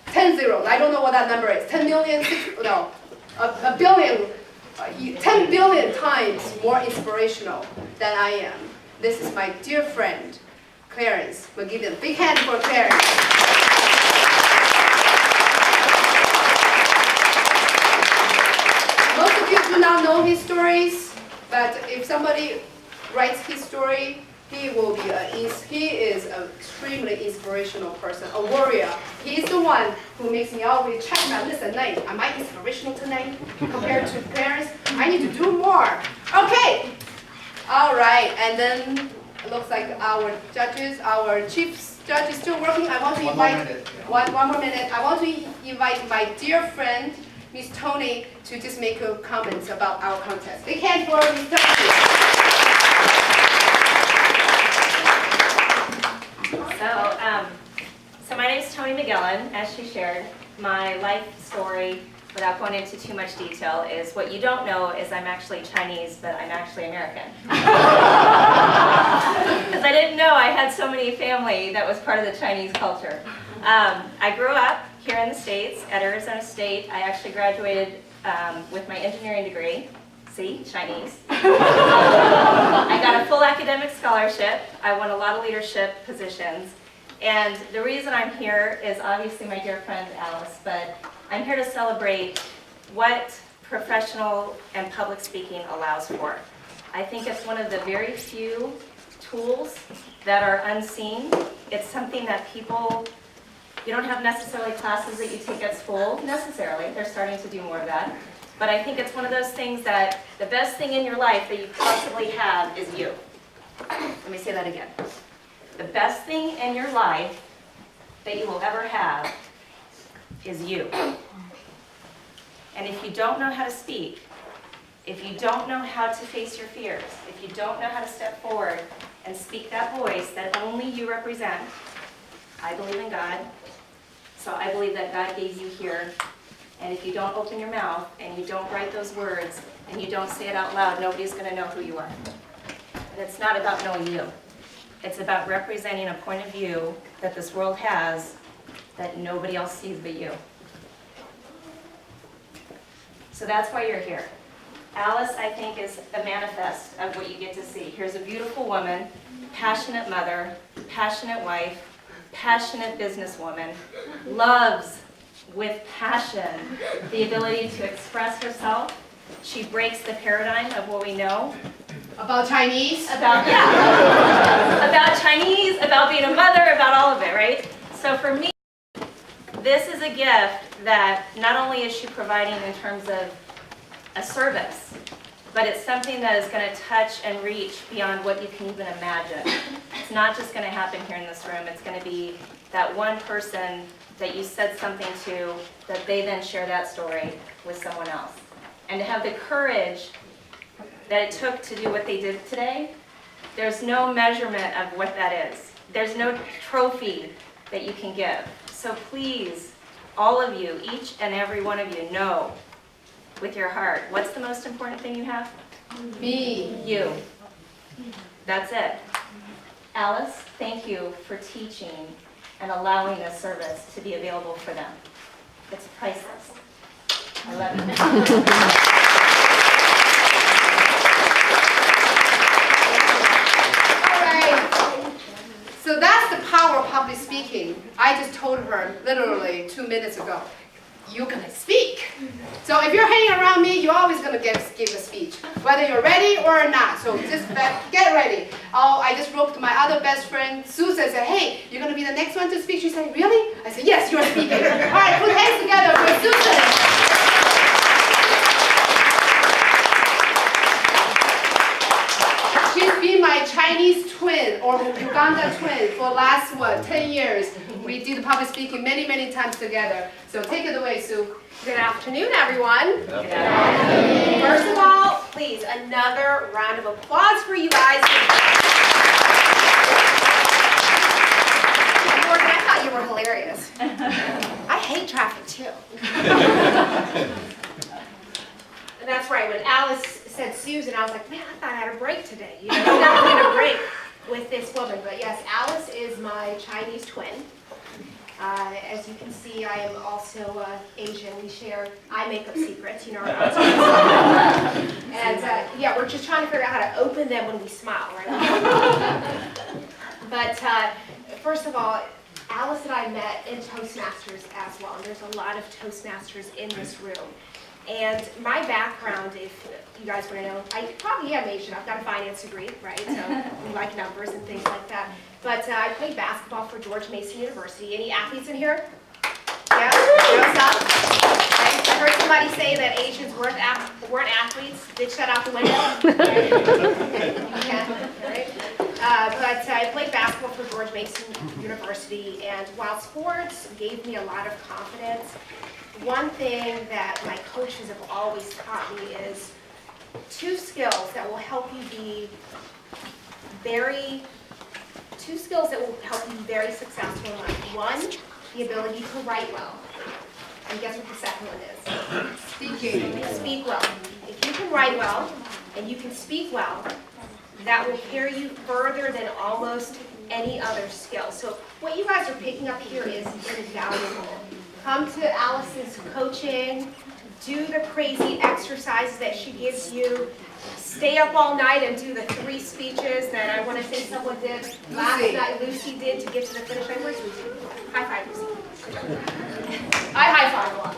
10 zeros. I don't know what that number is. 10 million, a billion, 10 billion times more inspirational than I am. This is my dear friend, Clarence McGillen. Big hand for Clarence. Most of you do not know his stories, but if somebody writes his story, he is an extremely inspirational person, a warrior. He is the one who makes me always check my list at night. Am I inspirational tonight compared to Clarence? I need to do more. Okay. All right, and then it looks like our judges, our chief judge is still working. I want to invite one more minute. I want to invite my dear friend, Miss Toni, to just make her comments about our contest. Big hand for Miss Toni. So my name is Toni McGillen. As she shared, my life story, without going into too much detail, is what you don't know is I'm actually Chinese, but I'm actually American. Because I didn't know I had so many family that was part of the Chinese culture. I grew up here in the States, at Arizona State. I actually graduated with my engineering degree. See, Chinese. I got a full academic scholarship. I won a lot of leadership positions. And the reason I'm here is obviously my dear friend Alice, but I'm here to celebrate what professional and public speaking allows for. I think it's one of the very few tools that are unseen. It's something that people, you don't have necessarily classes that you take at school, necessarily. They're starting to do more of that. But I think it's one of those things that the best thing in your life that you possibly have is you. Let me say that again. The best thing in your life that you will ever have is you. And if you don't know how to speak, if you don't know how to face your fears, if you don't know how to step forward and speak that voice that only you represent, I believe in God, so I believe that God gave you here. And if you don't open your mouth and you don't write those words and you don't say it out loud, nobody's going to know who you are. And it's not about knowing you. It's about representing a point of view that this world has that nobody else sees but you. So that's why you're here. Alice, I think, is a manifest of what you get to see. Here's a beautiful woman, passionate mother, passionate wife, passionate businesswoman, loves with passion the ability to express herself. She breaks the paradigm of what we know. About Chinese? About Chinese, about being a mother, about all of it, right? So for me, this is a gift that not only is she providing in terms of a service, but it's something that is going to touch and reach beyond what you can even imagine. It's not just going to happen here in this room. It's going to be that one person that you said something to, that they then share that story with someone else. And to have the courage that it took to do what they did today, there's no measurement of what that is. There's no trophy that you can give. So please, all of you, each and every one of you, know with your heart, what's the most important thing you have? Me. You. That's it. Alice, thank you for teaching and allowing this service to be available for them. It's priceless. I love you. So that's the power of public speaking. I just told her literally 2 minutes ago, you're gonna speak. So if you're hanging around me, you're always gonna give a speech, whether you're ready or not. So just get ready. Oh, I just roped my other best friend, Susan, said, hey, you're gonna be the next one to speak? She said, really? I said, yes, you're speaking. All right, put hands together for Susan. She's been my Chinese twin or Uganda twin for the last, 10 years. We did public speaking many, many times together. So take it away, Sue. Good afternoon, everyone. Good afternoon. First of all, please, another round of applause for you guys. Morgan, I thought you were hilarious. I hate traffic, too. And that's right, when Alice said Susan, I was like, man, I thought I had a break today. You know, I'm not going to break with this woman. But yes, Alice is my Chinese twin. As you can see, I am also Asian. We share eye makeup secrets, you know. And yeah, we're just trying to figure out how to open them when we smile, right? But first of all, Alice and I met in Toastmasters as well. And there's a lot of Toastmasters in this room. And my background, if you guys want to know, I probably am Asian. I've got a finance degree, right? So we like numbers and things like that. But I played basketball for George Mason University. Any athletes in here? Yeah? What's up? I heard somebody say that Asians weren't athletes. Ditch that out the window. Yeah, right? But I played basketball for George Mason University. And while sports gave me a lot of confidence, one thing that my coaches have always taught me is 2 skills that will help you be very successful in life. One, the ability to write well. And guess what the second one is? Speaking. Speak well. If you can write well and you can speak well, that will carry you further than almost any other skill. So what you guys are picking up here is invaluable. come to Allison's coaching, do the crazy exercises that she gives you, stay up all night and do the 3 speeches that I want to say someone did last night. Lucy did to get to the finish line. Where's Lucy? High five, Lucy. I high five a lot.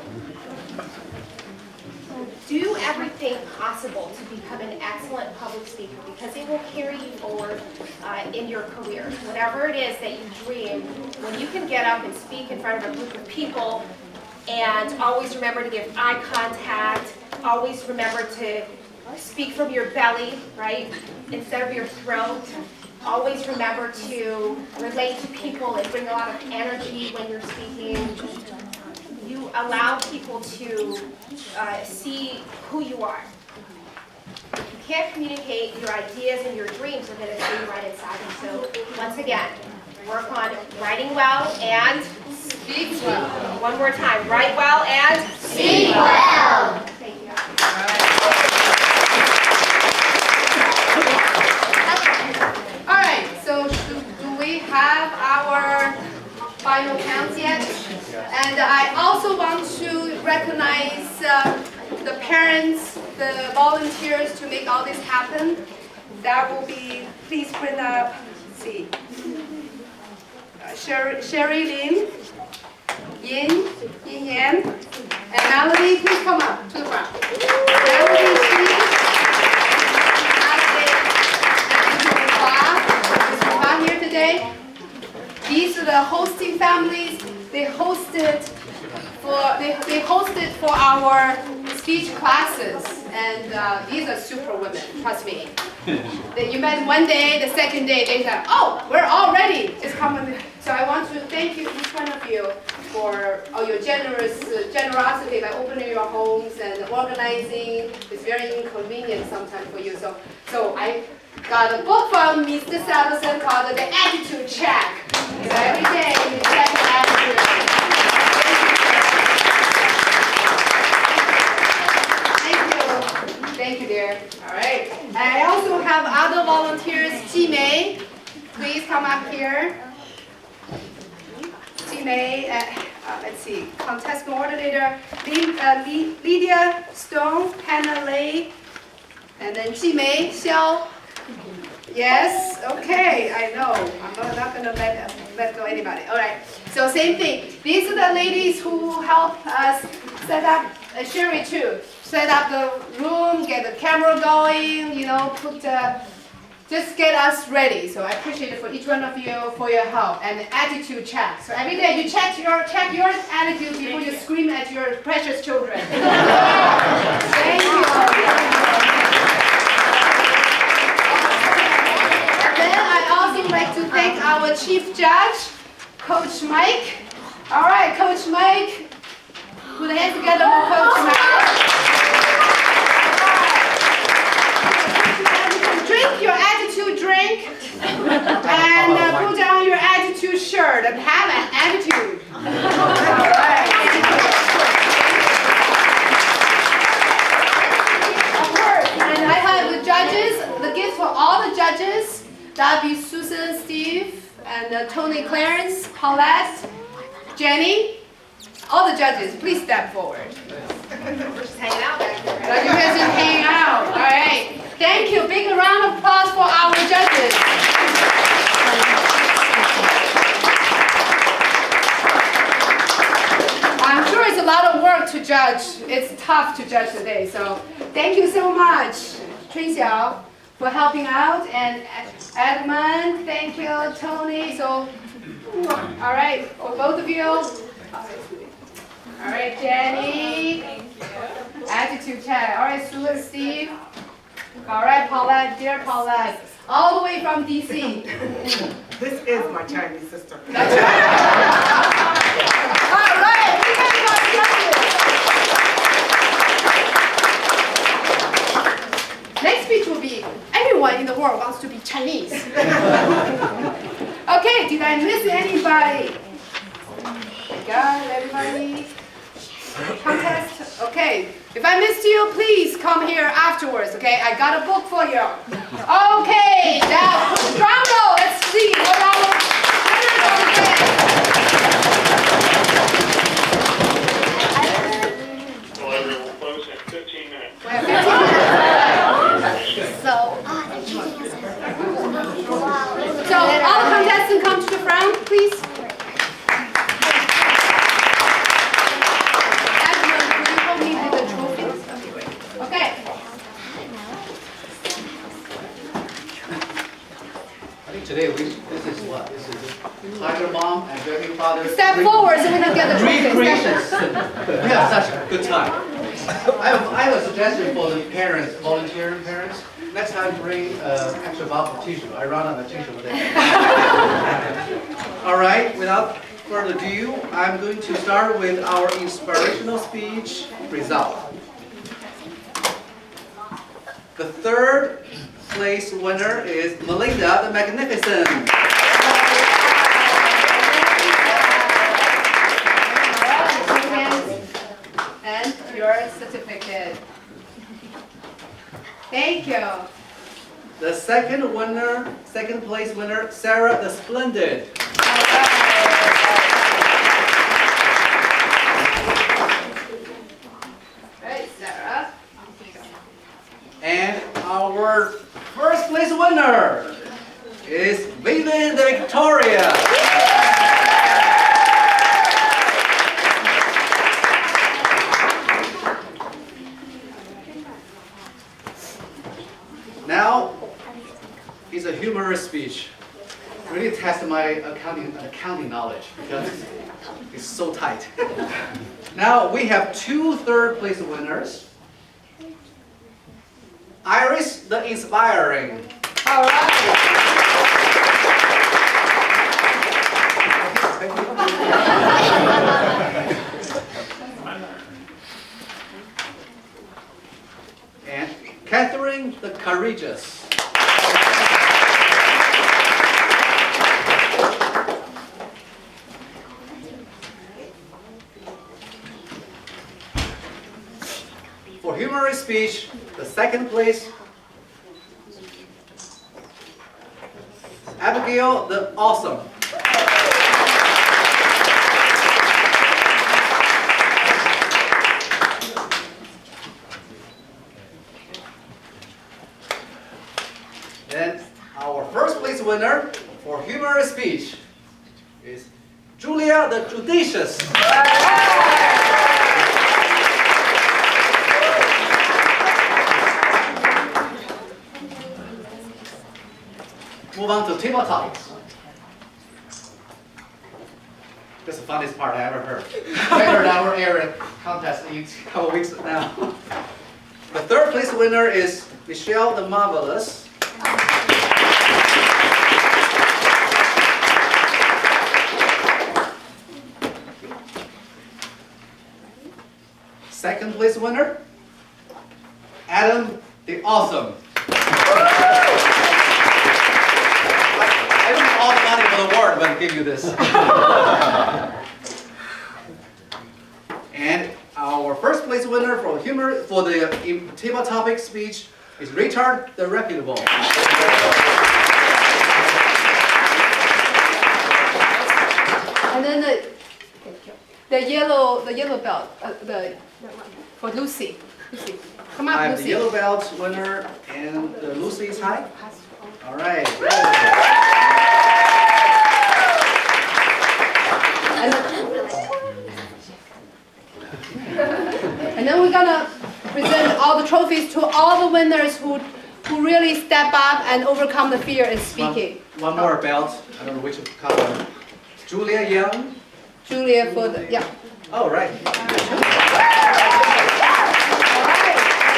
Do everything possible to become an excellent public speaker because it will carry you forward in your career. Whatever it is that you dream, when you can get up and speak in front of a group of people, and always remember to give eye contact, always remember to speak from your belly, right, instead of your throat. Always remember to relate to people and bring a lot of energy when you're speaking. You allow people to see who you are. If you can't communicate your ideas and your dreams, they're going to stay right inside you. So once again, work on writing well and speak well. One more time, write well and speak well. Thank you. All right, so do we have our final counts yet? And I also want to recognize the parents, the volunteers to make all this happen. That will be, please bring up, let's see, Sherry Lin, Yin Yan, and Melody, please come up to the front. Melody, is here today. These are the hosting families. They hosted for our speech classes, and these are super women, trust me. You met one day, the second day they said, oh, we're all ready, just come on. So I want to thank you, each one of you, for all your generosity by opening your homes and organizing. It's very inconvenient sometimes for you. So I got a book from Mr. Suddleson called The Attitude Check. So every day we check the attitude. Thank you, dear. All right. I also have other volunteers. May, please come up here. May, let's see, contest coordinator, Lydia Stone, Hannah Lei, and then May, Xiao. Yes, okay, I know. I'm not going to let go anybody. All right, so same thing. These are the ladies who help us set up, Sherry too, set up the room, get the camera going, you know, just get us ready. So I appreciate it for each one of you for your help. And the attitude check. So every day you check your attitude before you scream at your precious children. Thank you. I'd like to thank our chief judge, Coach Mike. All right, Coach Mike. Put the hands together for Coach Mike. Drink your attitude drink and put down your attitude shirt and have an attitude. All right. Of course, and I have the judges, the gift for all the judges. That'd be Susan, Steve, and Toni, Clarence, Paulette, Jenny. All the judges, please step forward. We're just hanging out back there. Right? You guys just hanging out. All right. Thank you. Big round of applause for our judges. I'm sure it's a lot of work to judge. It's tough to judge today. So thank you so much, Tricia, for helping out, and Edmund, thank you, Toni. So, all right, for both of you. All right, Jenny. Attitude check. All right, Sue and Steve. All right, Paulette, dear Paulette, all the way from DC. This is my Chinese sister. That's right. All right, we got judges. Next speech will be, everyone in the world wants to be Chinese. Okay, did I miss anybody? Got everybody? Contest? Okay. If I missed you, please come here afterwards, okay? I got a book for you. Okay, now, drum roll. Let's see what our winners are today. Today, this is what? This is Tiger Mom and Baby Father. Step forward so we can get the trophy. Recreations. We have such a good time. I have a suggestion for the parents, volunteering parents. Next time, bring extra bottle of tissue. I run out of tissue today. All right, without further ado, I'm going to start with our inspirational speech result. The third place winner is Melina the Magnificent. And your certificate. Thank you. The second place winner, Sarah the Splendid. Right, Sarah. And our first place winner is Vivian the Victoria. Now is a humorous speech. Really test my accounting knowledge because it's so tight. Now we have two third place winners. Iris the Inspiring. All right. And Kathryn the Courageous. For humorous speech, the second place, Abigail the Awesome. Then our first place winner for humorous speech is Julia the Judicious. Move on to table topics. This is the funniest part I ever heard. Better than our area contest a couple weeks now. The third place winner is Michele the Marvelous. Second place winner, Edmund the Awesome. I don't have all the money for the award, but I'll give you this. And our first place winner for the table topic speech is Richard the Reputable. And then the yellow belt, for Lucy. Lucy, come I up, have Lucy. the yellow belt winner and Lucy is high. All right. And then we're gonna present all the trophies to all the winners who really step up and overcome the fear in speaking. One more belt. I don't know which color. Julia Young. Julia for the, yeah. Oh, right.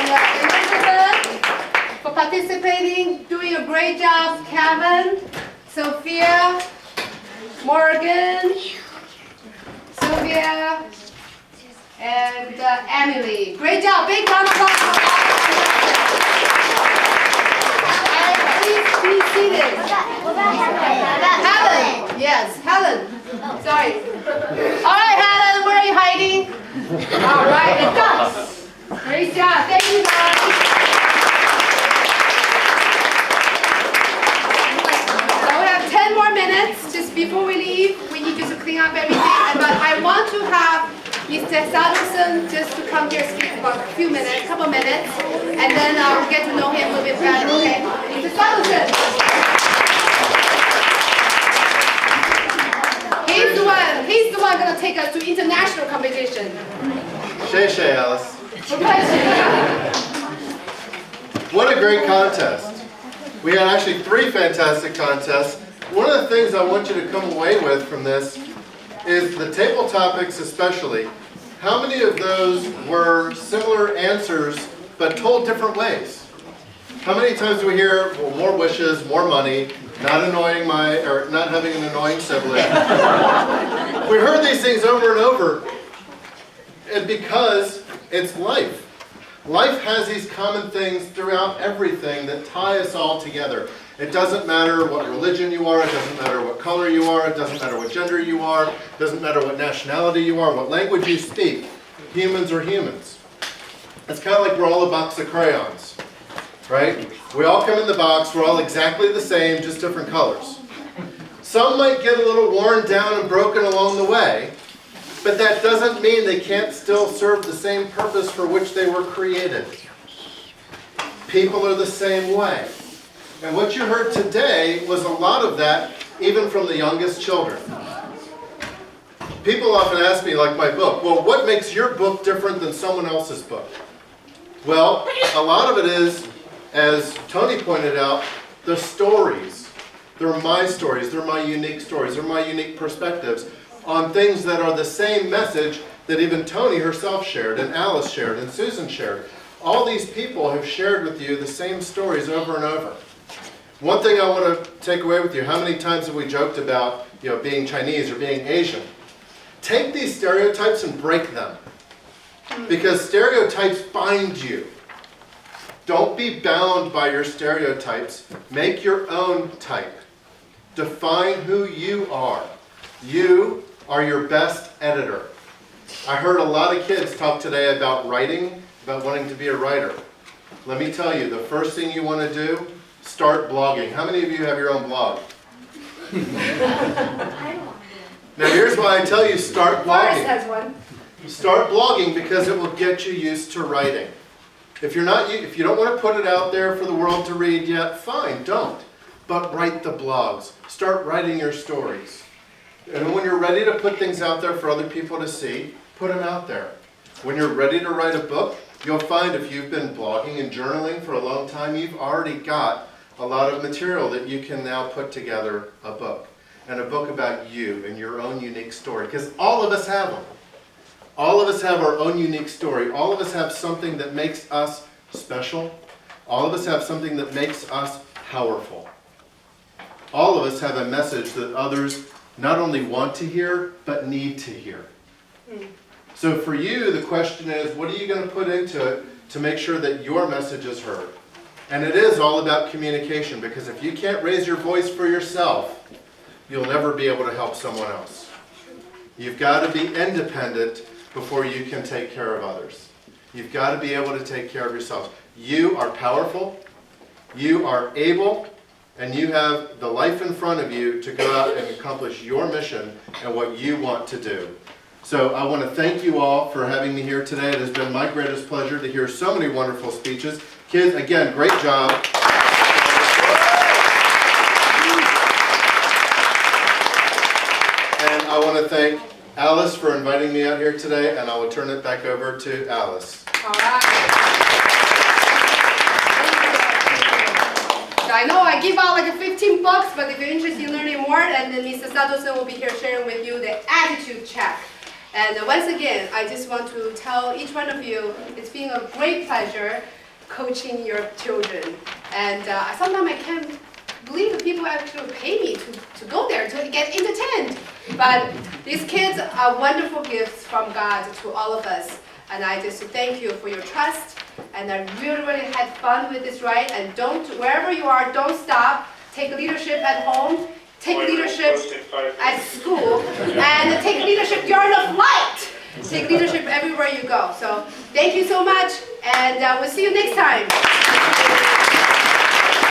And Elizabeth for participating, doing a great job. Kevin, Sophia, Morgan, Sylvia, and Emily. Great job. Big round of applause. And please be seated. Helen. Yes, Helen. Sorry. All right, Helen, where are you hiding? All right, and Gus. Great job. Thank you, guys. So we have 10 more minutes. Just before we leave, we need you to clean up everything. But I want to have Mr. Suddleson just to come here speak for a couple minutes, and then I'll get to know him a little bit better, okay? Mr. Suddleson. He's the one gonna take us to international competition. Shay, Alice. What a great contest. We had actually 3 fantastic contests. One of the things I want you to come away with from this is the table topics especially. How many of those were similar answers but told different ways? How many times do we hear, well, more wishes, more money, not having an annoying sibling? We heard these things over and over, and because it's life. Life has these common things throughout everything that tie us all together. It doesn't matter what religion you are, it doesn't matter what color you are, it doesn't matter what gender you are, it doesn't matter what nationality you are, what language you speak. Humans are humans. It's kind of like we're all a box of crayons, right? We all come in the box, we're all exactly the same, just different colors. Some might get a little worn down and broken along the way, but that doesn't mean they can't still serve the same purpose for which they were created. People are the same way. And what you heard today was a lot of that, even from the youngest children. People often ask me, like my book, well, what makes your book different than someone else's book? Well, a lot of it is, as Toni pointed out, the stories. They're my stories, they're my unique stories, they're my unique perspectives on things that are the same message that even Toni herself shared, and Alice shared, and Susan shared. All these people have shared with you the same stories over and over. One thing I want to take away with you, how many times have we joked about, being Chinese or being Asian? Take these stereotypes and break them. Because stereotypes bind you. Don't be bound by your stereotypes. Make your own type. Define who you are. You are your best editor. I heard a lot of kids talk today about writing, about wanting to be a writer. Let me tell you, the first thing you want to do, start blogging. How many of you have your own blog? Now here's why I tell you start blogging. Forrest has one. Start blogging because it will get you used to writing. If you don't want to put it out there for the world to read yet, fine, don't. But write the blogs. Start writing your stories. And when you're ready to put things out there for other people to see, put them out there. When you're ready to write a book, you'll find if you've been blogging and journaling for a long time, you've already got a lot of material that you can now put together a book. And a book about you and your own unique story. Because all of us have them. All of us have our own unique story. All of us have something that makes us special. All of us have something that makes us powerful. All of us have a message that others not only want to hear, but need to hear. So for you, the question is, what are you going to put into it to make sure that your message is heard? And it is all about communication, because if you can't raise your voice for yourself, you'll never be able to help someone else. You've got to be independent before you can take care of others. You've got to be able to take care of yourself. You are powerful, you are able, and you have the life in front of you to go out and accomplish your mission and what you want to do. So I want to thank you all for having me here today. It has been my greatest pleasure to hear so many wonderful speeches. Kids, again, great job. And I want to thank Alice for inviting me out here today, and I will turn it back over to Alice. All right. So I know I give out like $15, but if you're interested in learning more, then Mr. Suddleson will be here sharing with you the attitude check. And once again, I just want to tell each one of you, it's been a great pleasure coaching your children. And sometimes I can't believe that people actually pay me to go there, to get entertained. But these kids are wonderful gifts from God to all of us. And I just thank you for your trust. And I really, really had fun with this ride. And wherever you are, don't stop. Take leadership at home. Take leadership at school. And take leadership during the flight. Take leadership everywhere you go. So thank you so much. And we'll see you next time.